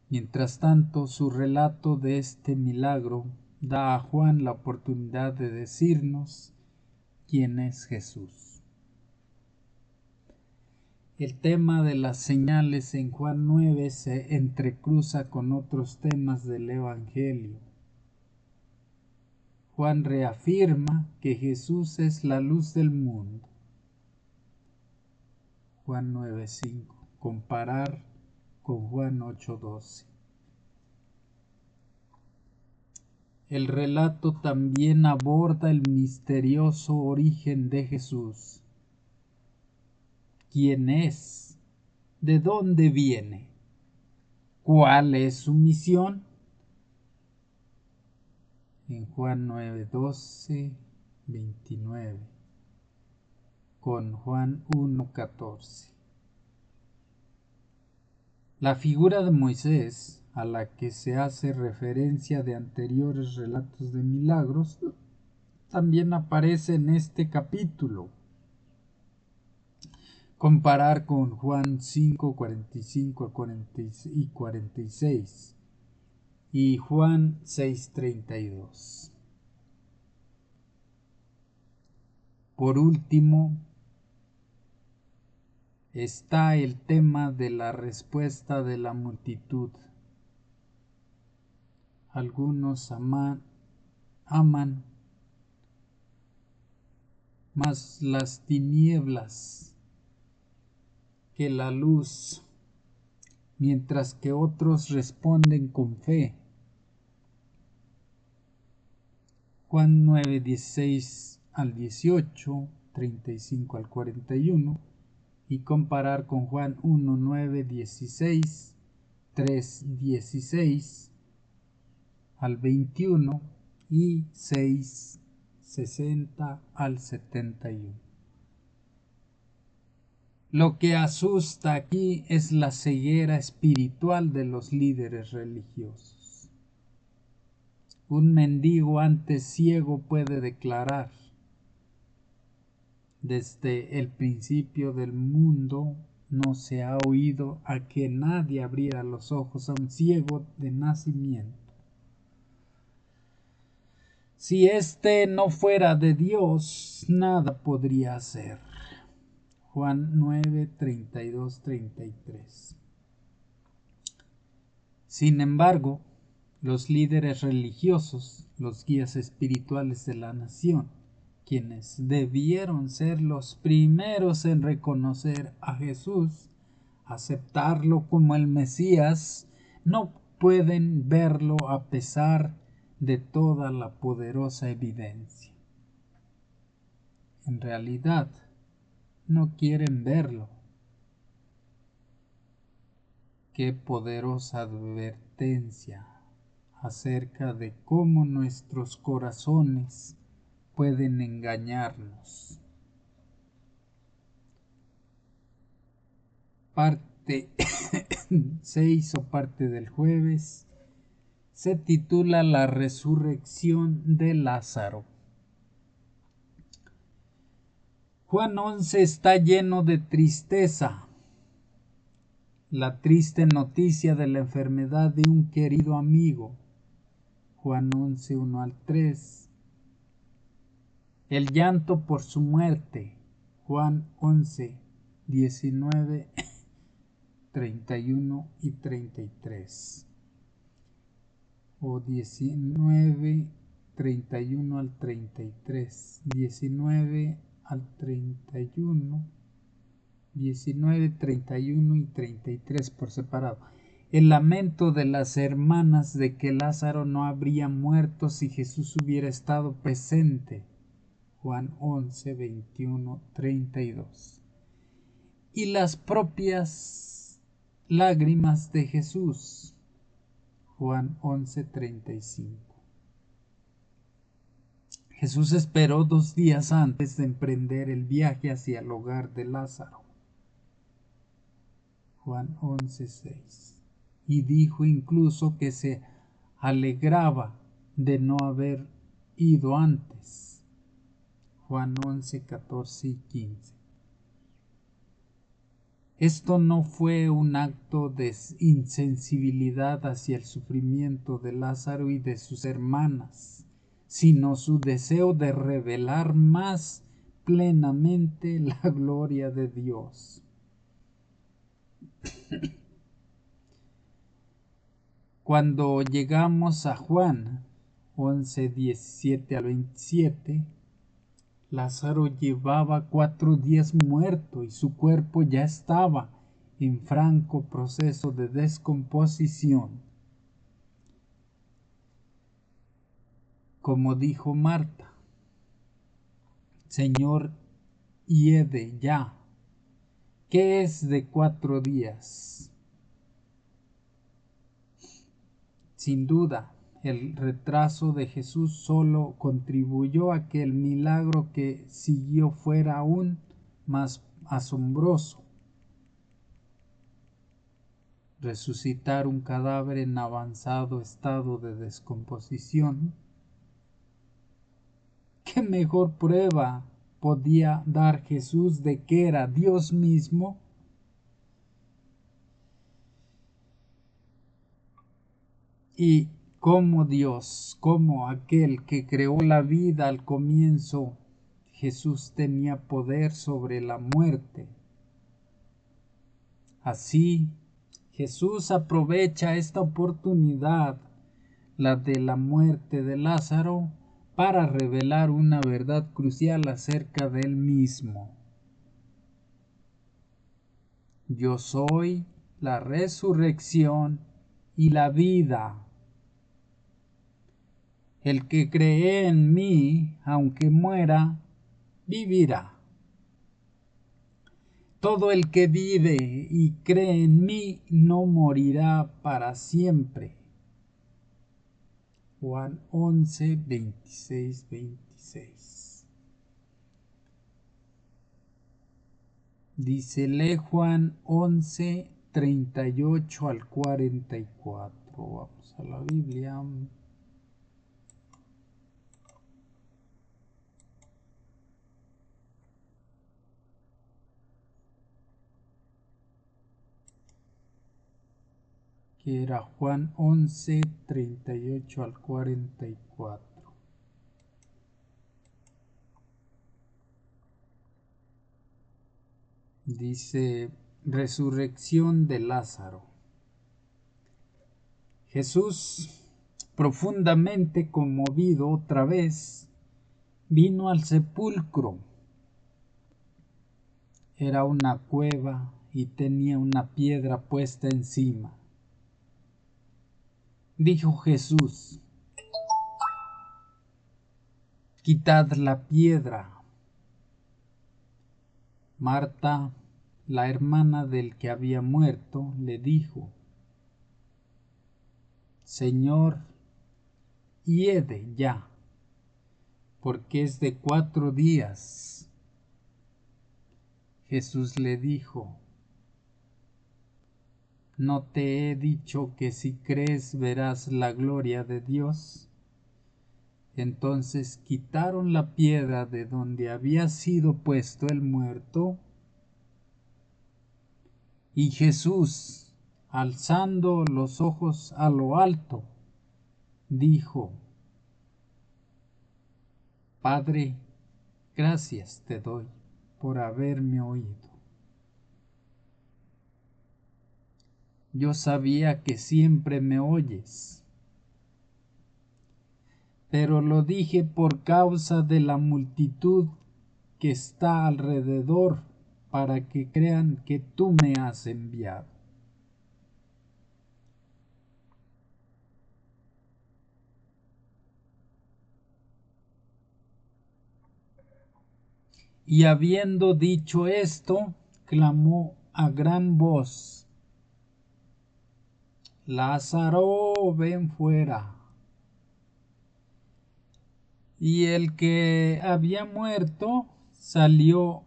Mientras tanto, su relato de este milagro da a Juan la oportunidad de decirnos quién es Jesús. El tema de las señales en Juan 9 se entrecruza con otros temas del Evangelio. Juan reafirma que Jesús es la luz del mundo. Juan 9:5. Comparar con Juan 8:12. El relato también aborda el misterioso origen de Jesús. ¿Quién es? ¿De dónde viene? ¿Cuál es su misión? En Juan 9:12, 29, con Juan 1:14. La figura de Moisés, a la que se hace referencia de anteriores relatos de milagros, también aparece en este capítulo. Comparar con Juan 5, 45 y 46 y Juan 6, 32. Por último, está el tema de la respuesta de la multitud. Algunos aman más las tinieblas que la luz, mientras que otros responden con fe. Juan 9, 16 al 18, 35 al 41, y comparar con Juan 1, 9, 16, 3, 16 al 21 y 6, 60 al 71. Lo que asusta aquí es la ceguera espiritual de los líderes religiosos. Un mendigo antes ciego puede declarar: desde el principio del mundo no se ha oído a que nadie abriera los ojos a un ciego de nacimiento. Si éste no fuera de Dios, nada podría hacer. Juan 9, 32, 33. Sin embargo, los líderes religiosos, los guías espirituales de la nación, quienes debieron ser los primeros en reconocer a Jesús, aceptarlo como el Mesías, no pueden verlo a pesar de toda la poderosa evidencia. En realidad, no quieren verlo. Qué poderosa advertencia acerca de cómo nuestros corazones pueden engañarnos. Parte 6 o parte del jueves se titula La resurrección de Lázaro. Juan 11 está lleno de tristeza. La triste noticia de la enfermedad de un querido amigo. Juan 11, 1 al 3. El llanto por su muerte. Juan 11, 19, 31 y 33. O 19, 31 al 33. 19 al 31. 19, 31 y 33 por separado. El lamento de las hermanas de que Lázaro no habría muerto si Jesús hubiera estado presente. Juan 11, 21, 32. Y las propias lágrimas de Jesús. Juan 11, 35. Jesús esperó 2 días antes de emprender el viaje hacia el hogar de Lázaro. Juan 11, 6. Y dijo incluso que se alegraba de no haber ido antes. Juan 11, 14 y 15. Esto no fue un acto de insensibilidad hacia el sufrimiento de Lázaro y de sus hermanas, sino su deseo de revelar más plenamente la gloria de Dios. Cuando llegamos a Juan 11, 17 al 27, Lázaro llevaba 4 días muerto y su cuerpo ya estaba en franco proceso de descomposición. Como dijo Marta, Señor, hiede ya. ¿Qué es de 4 días? Sin duda, el retraso de Jesús solo contribuyó a que el milagro que siguió fuera aún más asombroso. Resucitar un cadáver en avanzado estado de descomposición. ¿Qué mejor prueba podía dar Jesús de que era Dios mismo? Y como Dios, como aquel que creó la vida al comienzo, Jesús tenía poder sobre la muerte. Así, Jesús aprovecha esta oportunidad, la de la muerte de Lázaro, para revelar una verdad crucial acerca de él mismo. Yo soy la resurrección y la vida. El que cree en mí, aunque muera, vivirá. Todo el que vive y cree en mí no morirá para siempre. Juan 11, 26, 26. Dícele Juan 11, 38 al 44. Vamos a la Biblia. Que era Juan 11, 38 al 44. Dice, resurrección de Lázaro. Jesús, profundamente conmovido otra vez, vino al sepulcro. Era una cueva y tenía una piedra puesta encima. Dijo Jesús, quitad la piedra. Marta, la hermana del que había muerto, le dijo, Señor, hiede ya, porque es de 4 días. Jesús le dijo, ¿no te he dicho que si crees verás la gloria de Dios? Entonces quitaron la piedra de donde había sido puesto el muerto, y Jesús, alzando los ojos a lo alto, dijo, Padre, gracias te doy por haberme oído. Yo sabía que siempre me oyes, pero lo dije por causa de la multitud que está alrededor, para que crean que tú me has enviado. Y habiendo dicho esto, clamó a gran voz, Lázaro, ven fuera. Y el que había muerto salió,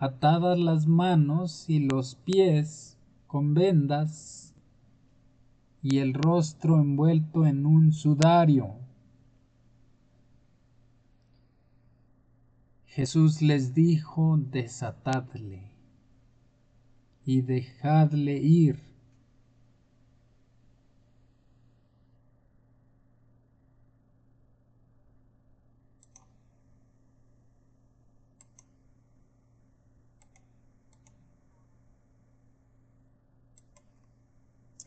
atadas las manos y los pies con vendas, y el rostro envuelto en un sudario. Jesús les dijo, desatadle y dejadle ir.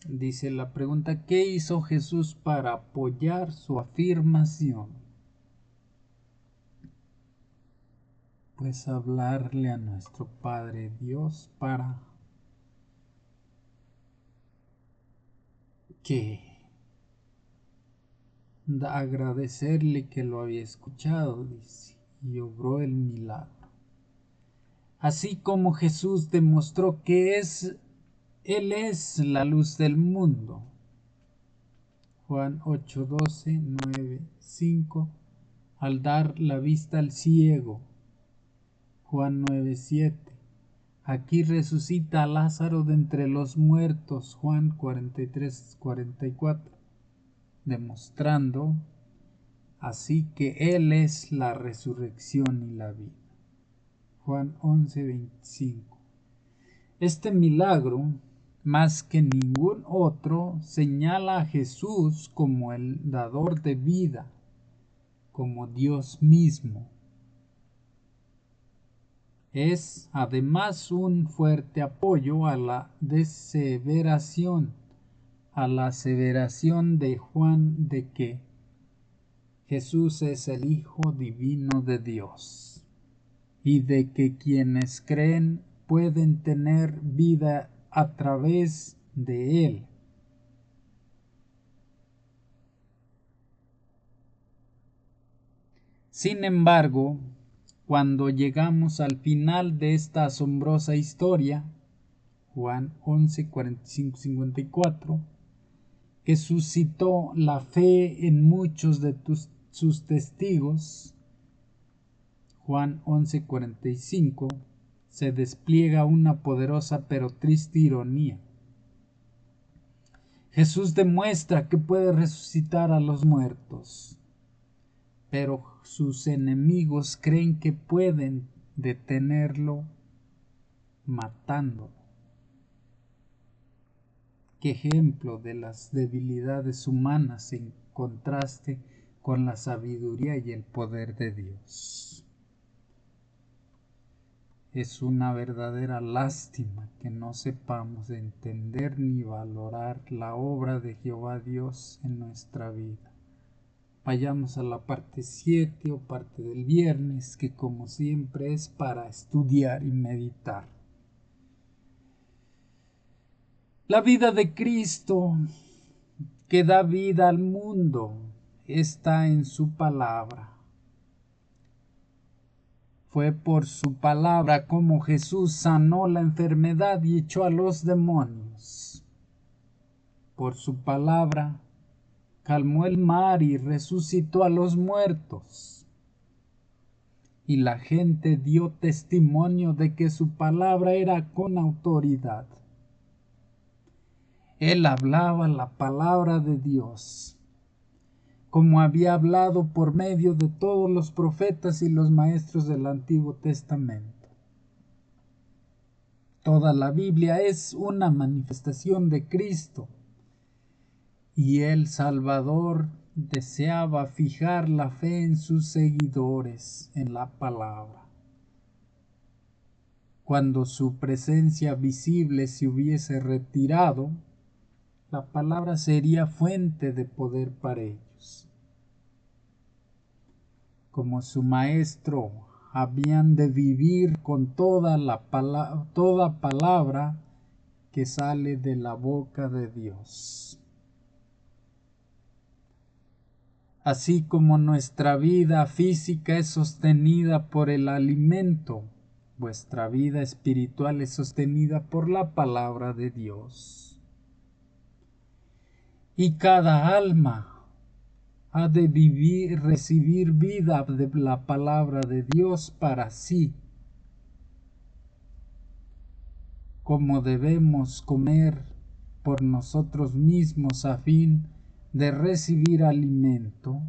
Dice la pregunta, ¿qué hizo Jesús para apoyar su afirmación? pues hablarle a nuestro Padre Dios para agradecerle que lo había escuchado, dice, y obró el milagro. Así como Jesús demostró que Él es la luz del mundo. Juan 8:12, 9:5, al dar la vista al ciego. Juan 9:7, aquí resucita a Lázaro de entre los muertos. Juan 43:44, demostrando así que Él es la resurrección y la vida. Juan 11:25. Este milagro, más que ningún otro, señala a Jesús como el dador de vida, como Dios mismo. Es además un fuerte apoyo a la aseveración de Juan de que Jesús es el Hijo Divino de Dios y de que quienes creen pueden tener vida a través de Él. Sin embargo, cuando llegamos al final de esta asombrosa historia, Juan 11:45-54, que suscitó la fe en muchos de sus testigos, Juan 11:45, se despliega una poderosa pero triste ironía. Jesús demuestra que puede resucitar a los muertos, pero sus enemigos creen que pueden detenerlo matándolo. Qué ejemplo de las debilidades humanas en contraste con la sabiduría y el poder de Dios. Es una verdadera lástima que no sepamos entender ni valorar la obra de Jehová Dios en nuestra vida. Vayamos a la parte 7 o parte del viernes, que como siempre es para estudiar y meditar. La vida de Cristo, que da vida al mundo, está en su palabra. Fue por su palabra como Jesús sanó la enfermedad y echó a los demonios. Por su palabra calmó el mar y resucitó a los muertos. Y la gente dio testimonio de que su palabra era con autoridad. Él hablaba la palabra de Dios, como había hablado por medio de todos los profetas y los maestros del Antiguo Testamento. Toda la Biblia es una manifestación de Cristo, y el Salvador deseaba fijar la fe en sus seguidores en la palabra. Cuando su presencia visible se hubiese retirado, la palabra sería fuente de poder para ellos. Como su maestro, habían de vivir con toda palabra que sale de la boca de Dios. Así como nuestra vida física es sostenida por el alimento, vuestra vida espiritual es sostenida por la palabra de Dios. Y cada alma ha de recibir vida de la palabra de Dios para sí. Como debemos comer por nosotros mismos a fin de recibir alimento,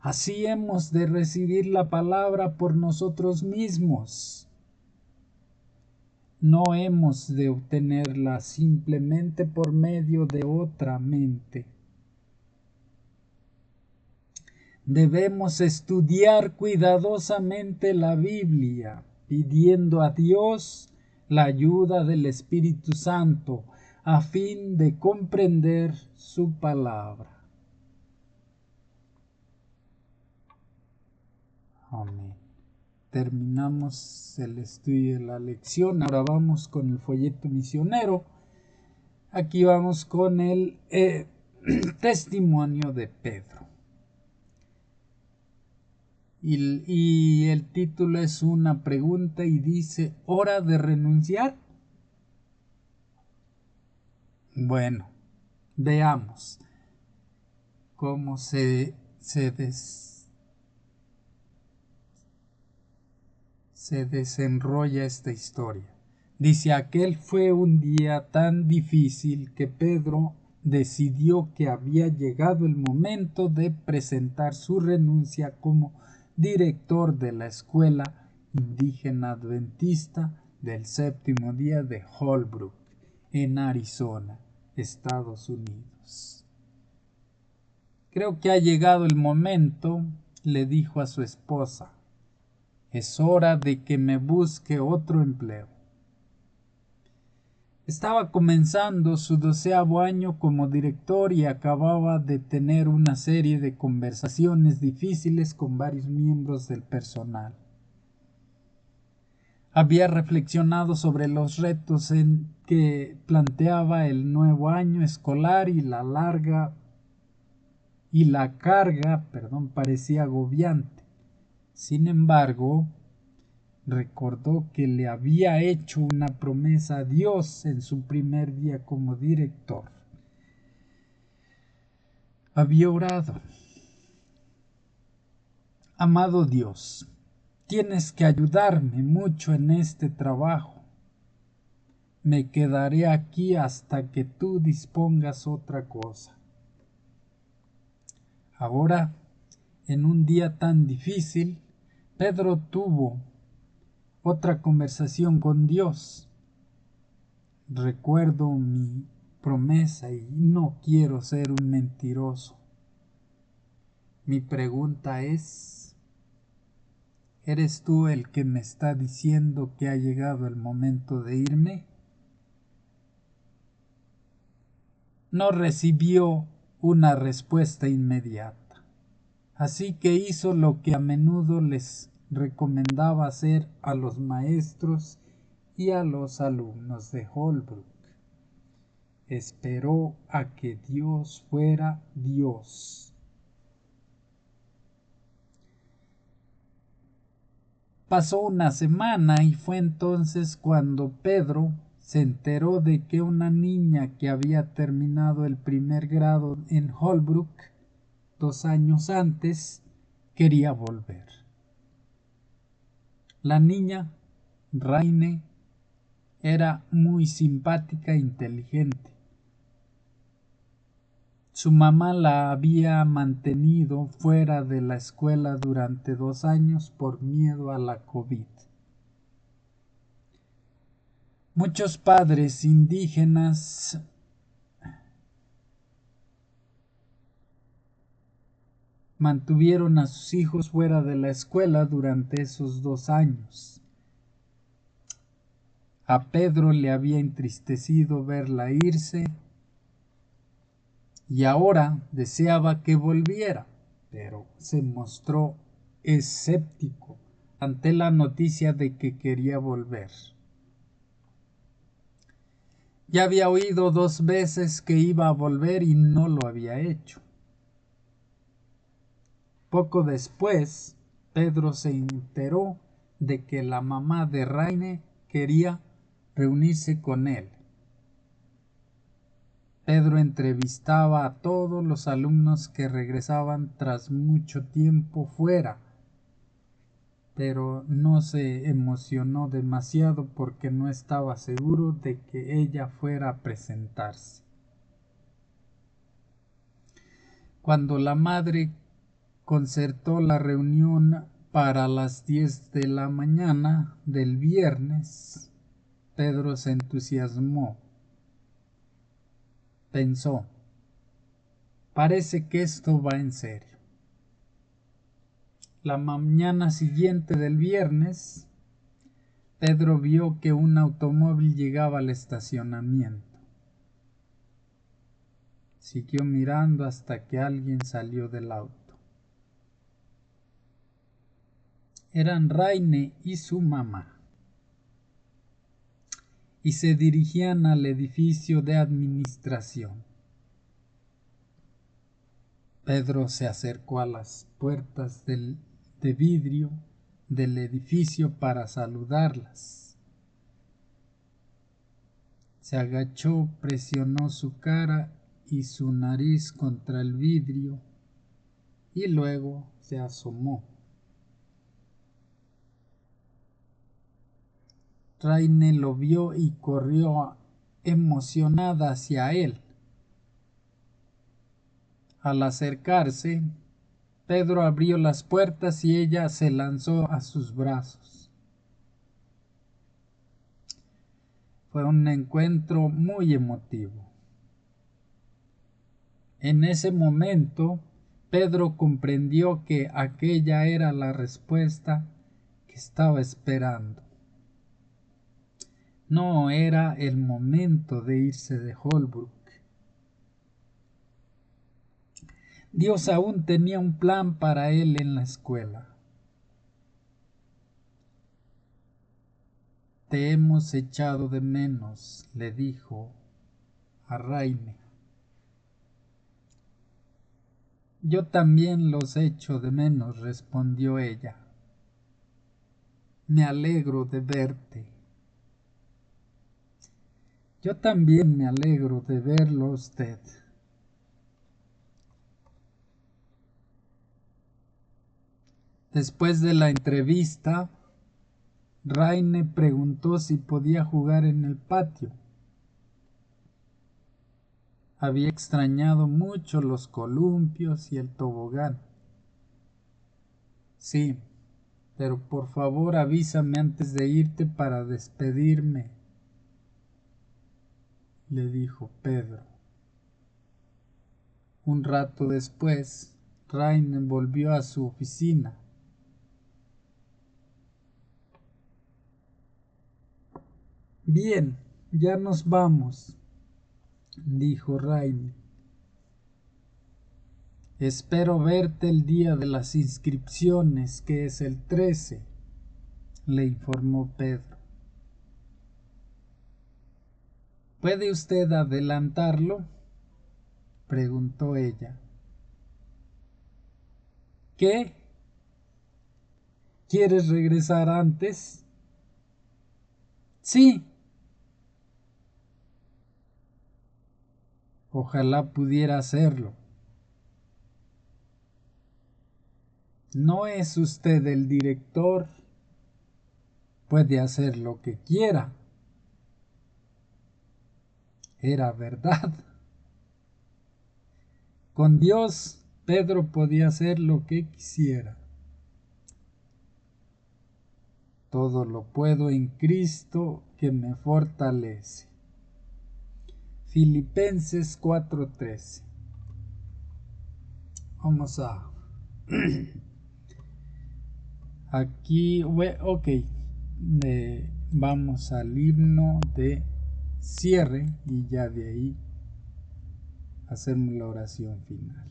así hemos de recibir la palabra por nosotros mismos. No hemos de obtenerla simplemente por medio de otra mente. Debemos estudiar cuidadosamente la Biblia, pidiendo a Dios la ayuda del Espíritu Santo a fin de comprender su palabra. Amén. terminamos el estudio de la lección. Ahora vamos con el folleto misionero. Aquí vamos con el testimonio de Pedro. Y el título es una pregunta y dice: ¿hora de renunciar? Bueno, veamos cómo se desenrolla esta historia. Dice: aquel fue un día tan difícil que Pedro decidió que había llegado el momento de presentar su renuncia como director de la escuela indígena adventista del séptimo día de Holbrook, en Arizona, Estados Unidos. Creo que ha llegado el momento, le dijo a su esposa. Es hora de que me busque otro empleo. Estaba comenzando su 12º año como director y acababa de tener una serie de conversaciones difíciles con varios miembros del personal. Había reflexionado sobre los retos en que planteaba el nuevo año escolar y la carga parecía agobiante. Sin embargo, recordó que le había hecho una promesa a Dios en su primer día como director. Había orado: amado Dios, tienes que ayudarme mucho en este trabajo. Me quedaré aquí hasta que tú dispongas otra cosa. Ahora, en un día tan difícil, Pedro tuvo otra conversación con Dios. Recuerdo mi promesa y no quiero ser un mentiroso. Mi pregunta es: ¿eres tú el que me está diciendo que ha llegado el momento de irme? No recibió una respuesta inmediata, así que hizo lo que a menudo les recomendaba hacer a los maestros y a los alumnos de Holbrook. Esperó a que Dios fuera Dios. Pasó una semana y fue entonces cuando Pedro se enteró de que una niña que había terminado el primer grado en Holbrook 2 años antes quería volver. La niña, Raine, era muy simpática e inteligente. Su mamá la había mantenido fuera de la escuela durante 2 años por miedo a la COVID. Muchos padres indígenas mantuvieron a sus hijos fuera de la escuela durante esos 2 años. A Pedro le había entristecido verla irse y ahora deseaba que volviera, pero se mostró escéptico ante la noticia de que quería volver. Ya había oído 2 veces que iba a volver y no lo había hecho. Poco después, Pedro se enteró de que la mamá de Raine quería reunirse con él. Pedro entrevistaba a todos los alumnos que regresaban tras mucho tiempo fuera, pero no se emocionó demasiado porque no estaba seguro de que ella fuera a presentarse. Cuando la madre concertó la reunión para las 10 de la mañana del viernes, Pedro se entusiasmó. Pensó: parece que esto va en serio. La mañana siguiente del viernes, Pedro vio que un automóvil llegaba al estacionamiento. Siguió mirando hasta que alguien salió del auto. eran Raine y su mamá, y se dirigían al edificio de administración. Pedro se acercó a las puertas de vidrio del edificio para saludarlas. Se agachó, presionó su cara y su nariz contra el vidrio y luego se asomó. Raine lo vio y corrió emocionada hacia él. Al acercarse, Pedro abrió las puertas y ella se lanzó a sus brazos. Fue un encuentro muy emotivo. En ese momento, Pedro comprendió que aquella era la respuesta que estaba esperando. No era el momento de irse de Holbrook. Dios aún tenía un plan para él en la escuela. Te hemos echado de menos, le dijo a Raine. Yo también los echo de menos, respondió ella. Me alegro de verte. Yo también me alegro de verlo a usted. Después de la entrevista, Raine preguntó si podía jugar en el patio. Había extrañado mucho los columpios y el tobogán. Sí, pero por favor avísame antes de irte para despedirme, le dijo Pedro. Un rato después, Raine volvió a su oficina. Bien, ya nos vamos, dijo Raine. Espero verte el día de las inscripciones, que es el 13, le informó Pedro. ¿Puede usted adelantarlo?, preguntó ella. ¿Qué? ¿Quieres regresar antes? Sí. Ojalá pudiera hacerlo. ¿No es usted el director? Puede hacer lo que quiera. Era verdad. Con Dios, Pedro podía hacer lo que quisiera. Todo lo puedo en Cristo que me fortalece. Filipenses 4:13. Vamos a... Aquí, ok. Vamos al himno de cierre y ya de ahí hacemos la oración final.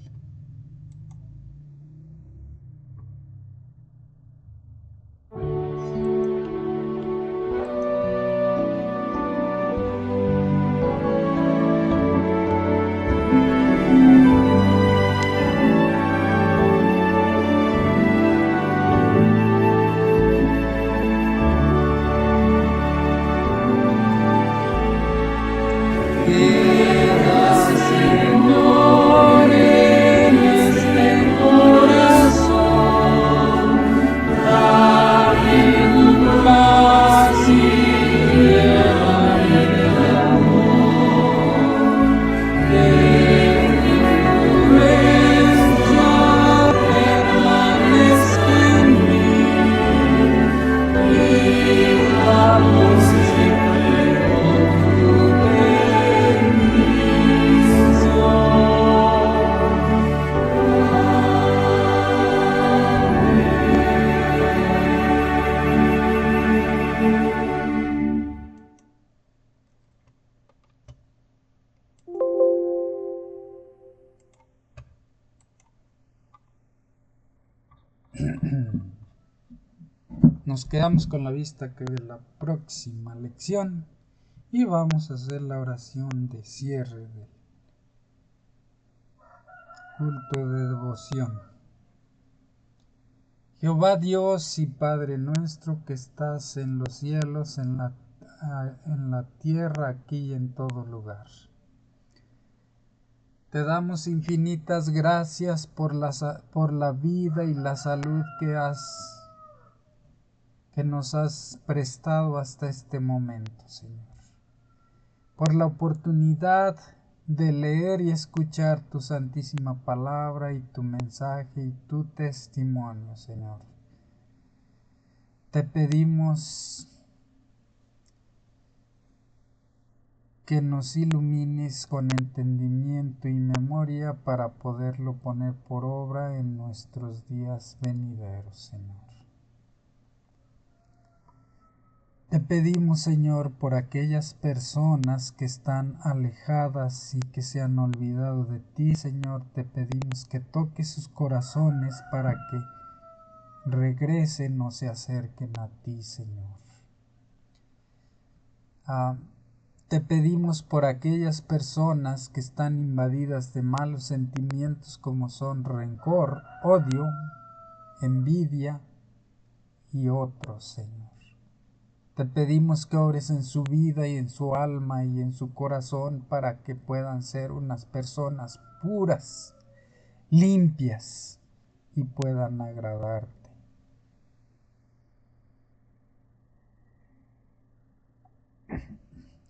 Nos quedamos con la vista que de la próxima lección y vamos a hacer la oración de cierre del culto de devoción. Jehová Dios y Padre nuestro que estás en los cielos, en la tierra, aquí y en todo lugar. Te damos infinitas gracias por la vida y la salud que nos has prestado hasta este momento, Señor. Por la oportunidad de leer y escuchar tu santísima palabra y tu mensaje y tu testimonio, Señor. Te pedimos que nos ilumines con entendimiento y memoria para poderlo poner por obra en nuestros días venideros, Señor. Te pedimos, Señor, por aquellas personas que están alejadas y que se han olvidado de ti, Señor, te pedimos que toques sus corazones para que regresen o se acerquen a ti, Señor. Te pedimos por aquellas personas que están invadidas de malos sentimientos como son rencor, odio, envidia y otros, Señor. Te pedimos que obres en su vida y en su alma y en su corazón para que puedan ser unas personas puras, limpias y puedan agradarte.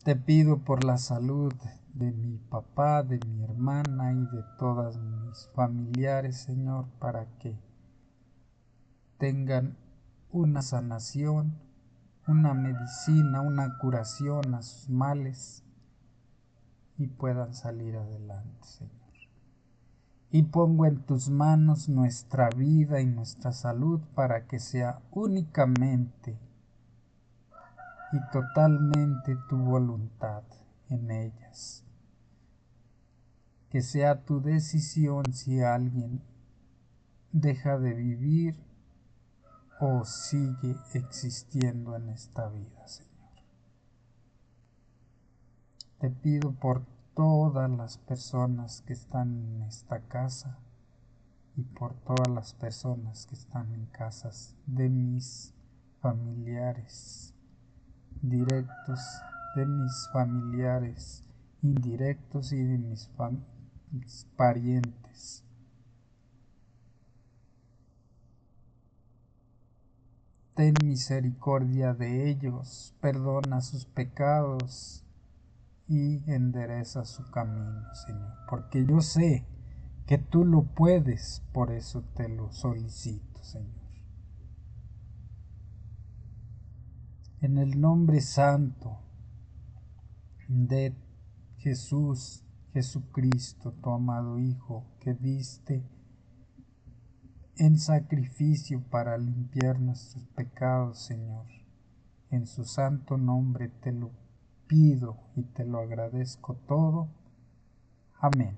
Te pido por la salud de mi papá, de mi hermana y de todas mis familiares, Señor, para que tengan una sanación, una medicina, una curación a sus males y puedan salir adelante, Señor. Y pongo en tus manos nuestra vida y nuestra salud para que sea únicamente y totalmente tu voluntad en ellas. Que sea tu decisión si alguien deja de vivir o sigue existiendo en esta vida, Señor. Te pido por todas las personas que están en esta casa y por todas las personas que están en casas de mis familiares directos, de mis familiares indirectos y de mis parientes. Ten misericordia de ellos, perdona sus pecados y endereza su camino, Señor, porque yo sé que tú lo puedes, por eso te lo solicito, Señor. En el nombre santo de Jesús, Jesucristo, tu amado Hijo, que diste en sacrificio para limpiar nuestros pecados, Señor, en su santo nombre te lo pido y te lo agradezco todo. Amén.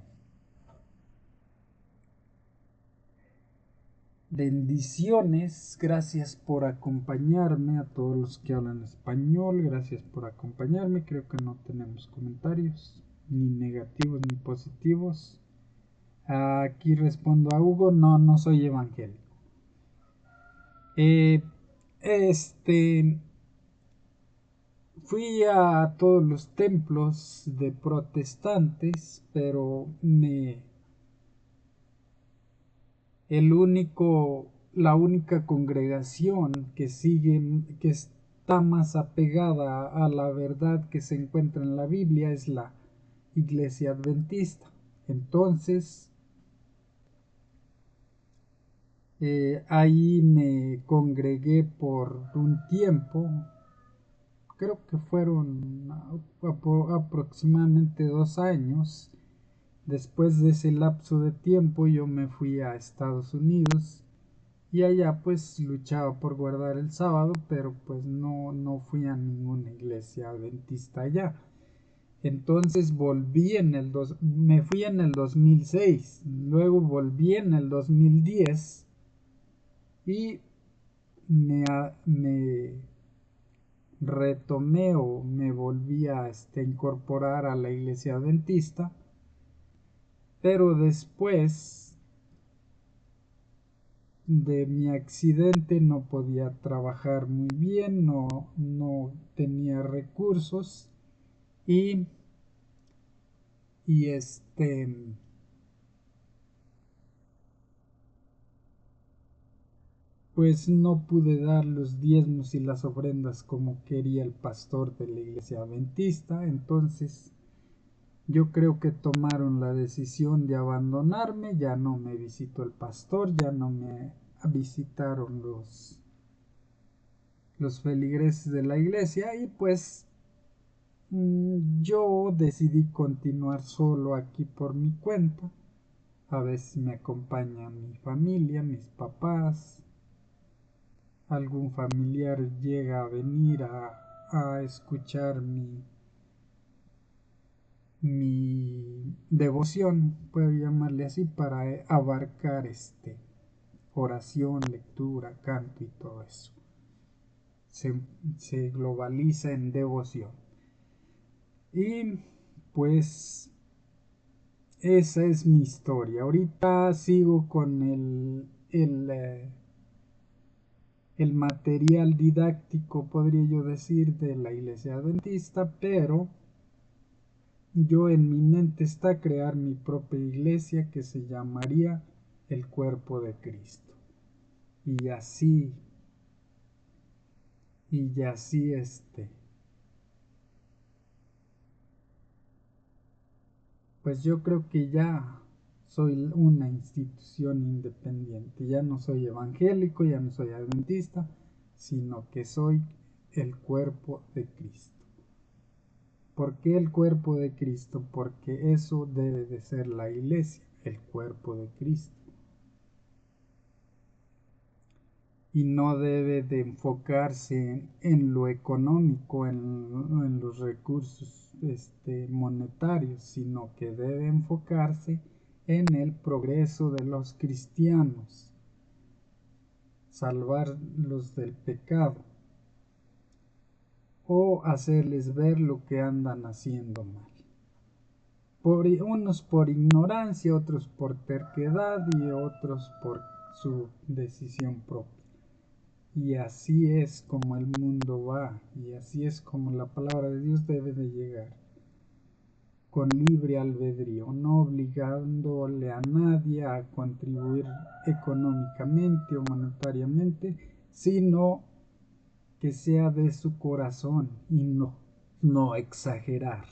Bendiciones, gracias por acompañarme a todos los que hablan español, gracias por acompañarme. Creo que no tenemos comentarios, ni negativos ni positivos. Aquí respondo a Hugo, no soy evangélico. Fui a todos los templos de protestantes, pero la única congregación que está más apegada a la verdad que se encuentra en la Biblia es la Iglesia Adventista. Entonces, ahí me congregué por un tiempo, creo que fueron aproximadamente 2 años. Después de ese lapso de tiempo yo me fui a Estados Unidos y allá pues luchaba por guardar el sábado, pero pues no fui a ninguna iglesia adventista allá. Entonces me fui en el 2006, luego volví en el 2010 y me retomé o me volví a incorporar a la iglesia adventista, pero después de mi accidente no podía trabajar muy bien, no tenía recursos y, y pues no pude dar los diezmos y las ofrendas como quería el pastor de la iglesia adventista. Entonces yo creo que tomaron la decisión de abandonarme, ya no me visitó el pastor, ya no me visitaron los feligreses de la iglesia y pues yo decidí continuar solo aquí por mi cuenta. A veces me acompaña mi familia, mis papás, algún familiar llega a venir a escuchar mi devoción, puedo llamarle así, para abarcar oración, lectura, canto y todo eso. Se, se globaliza en devoción. Y pues esa es mi historia. Ahorita sigo con el material didáctico, podría yo decir, de la iglesia adventista, pero yo en mi mente está crear mi propia iglesia que se llamaría el cuerpo de Cristo. Y así, y así pues yo creo que ya soy una institución independiente, ya no soy evangélico, ya no soy adventista, sino que soy el cuerpo de Cristo. ¿Por qué el cuerpo de Cristo? Porque eso debe de ser la iglesia, el cuerpo de Cristo. Y no debe de enfocarse en lo económico, en los recursos monetarios, sino que debe enfocarse en el progreso de los cristianos, salvarlos del pecado o hacerles ver lo que andan haciendo mal. Unos por ignorancia, otros por terquedad y otros por su decisión propia. Y así es como el mundo va, y así es como la palabra de Dios debe de llegar, con libre albedrío, no obligándole a nadie a contribuir económicamente o monetariamente, sino que sea de su corazón y no exagerar,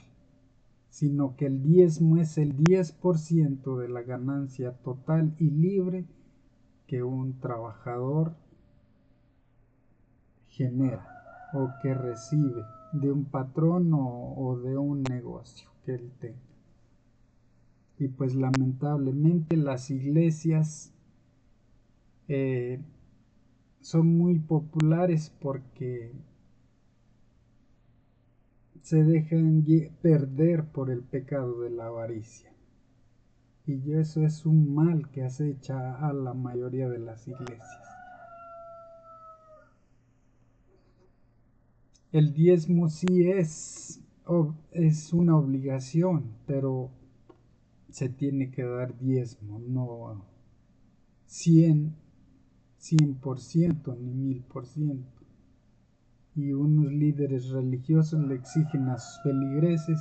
sino que el diezmo es el 10% de la ganancia total y libre que un trabajador genera o que recibe de un patrón o de un negocio que él tenga. Y pues lamentablemente las iglesias son muy populares porque se dejan perder por el pecado de la avaricia. Y eso es un mal que acecha a la mayoría de las iglesias. El diezmo sí es una obligación, pero se tiene que dar diezmo, no 100% ni 1000%. Y unos líderes religiosos le exigen a sus feligreses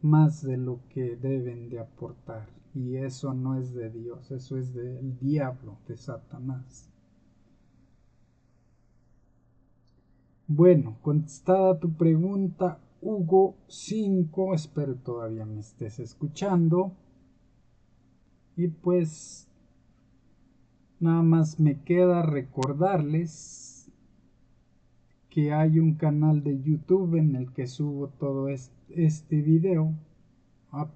más de lo que deben de aportar. Y eso no es de Dios, eso es del diablo, de Satanás. Bueno, contestada tu pregunta, Hugo 5, espero todavía me estés escuchando. Y pues nada más me queda recordarles que hay un canal de YouTube en el que subo todo este video.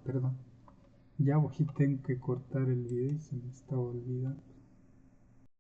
Perdón. Ya tengo que cortar el video y se me estaba olvidando.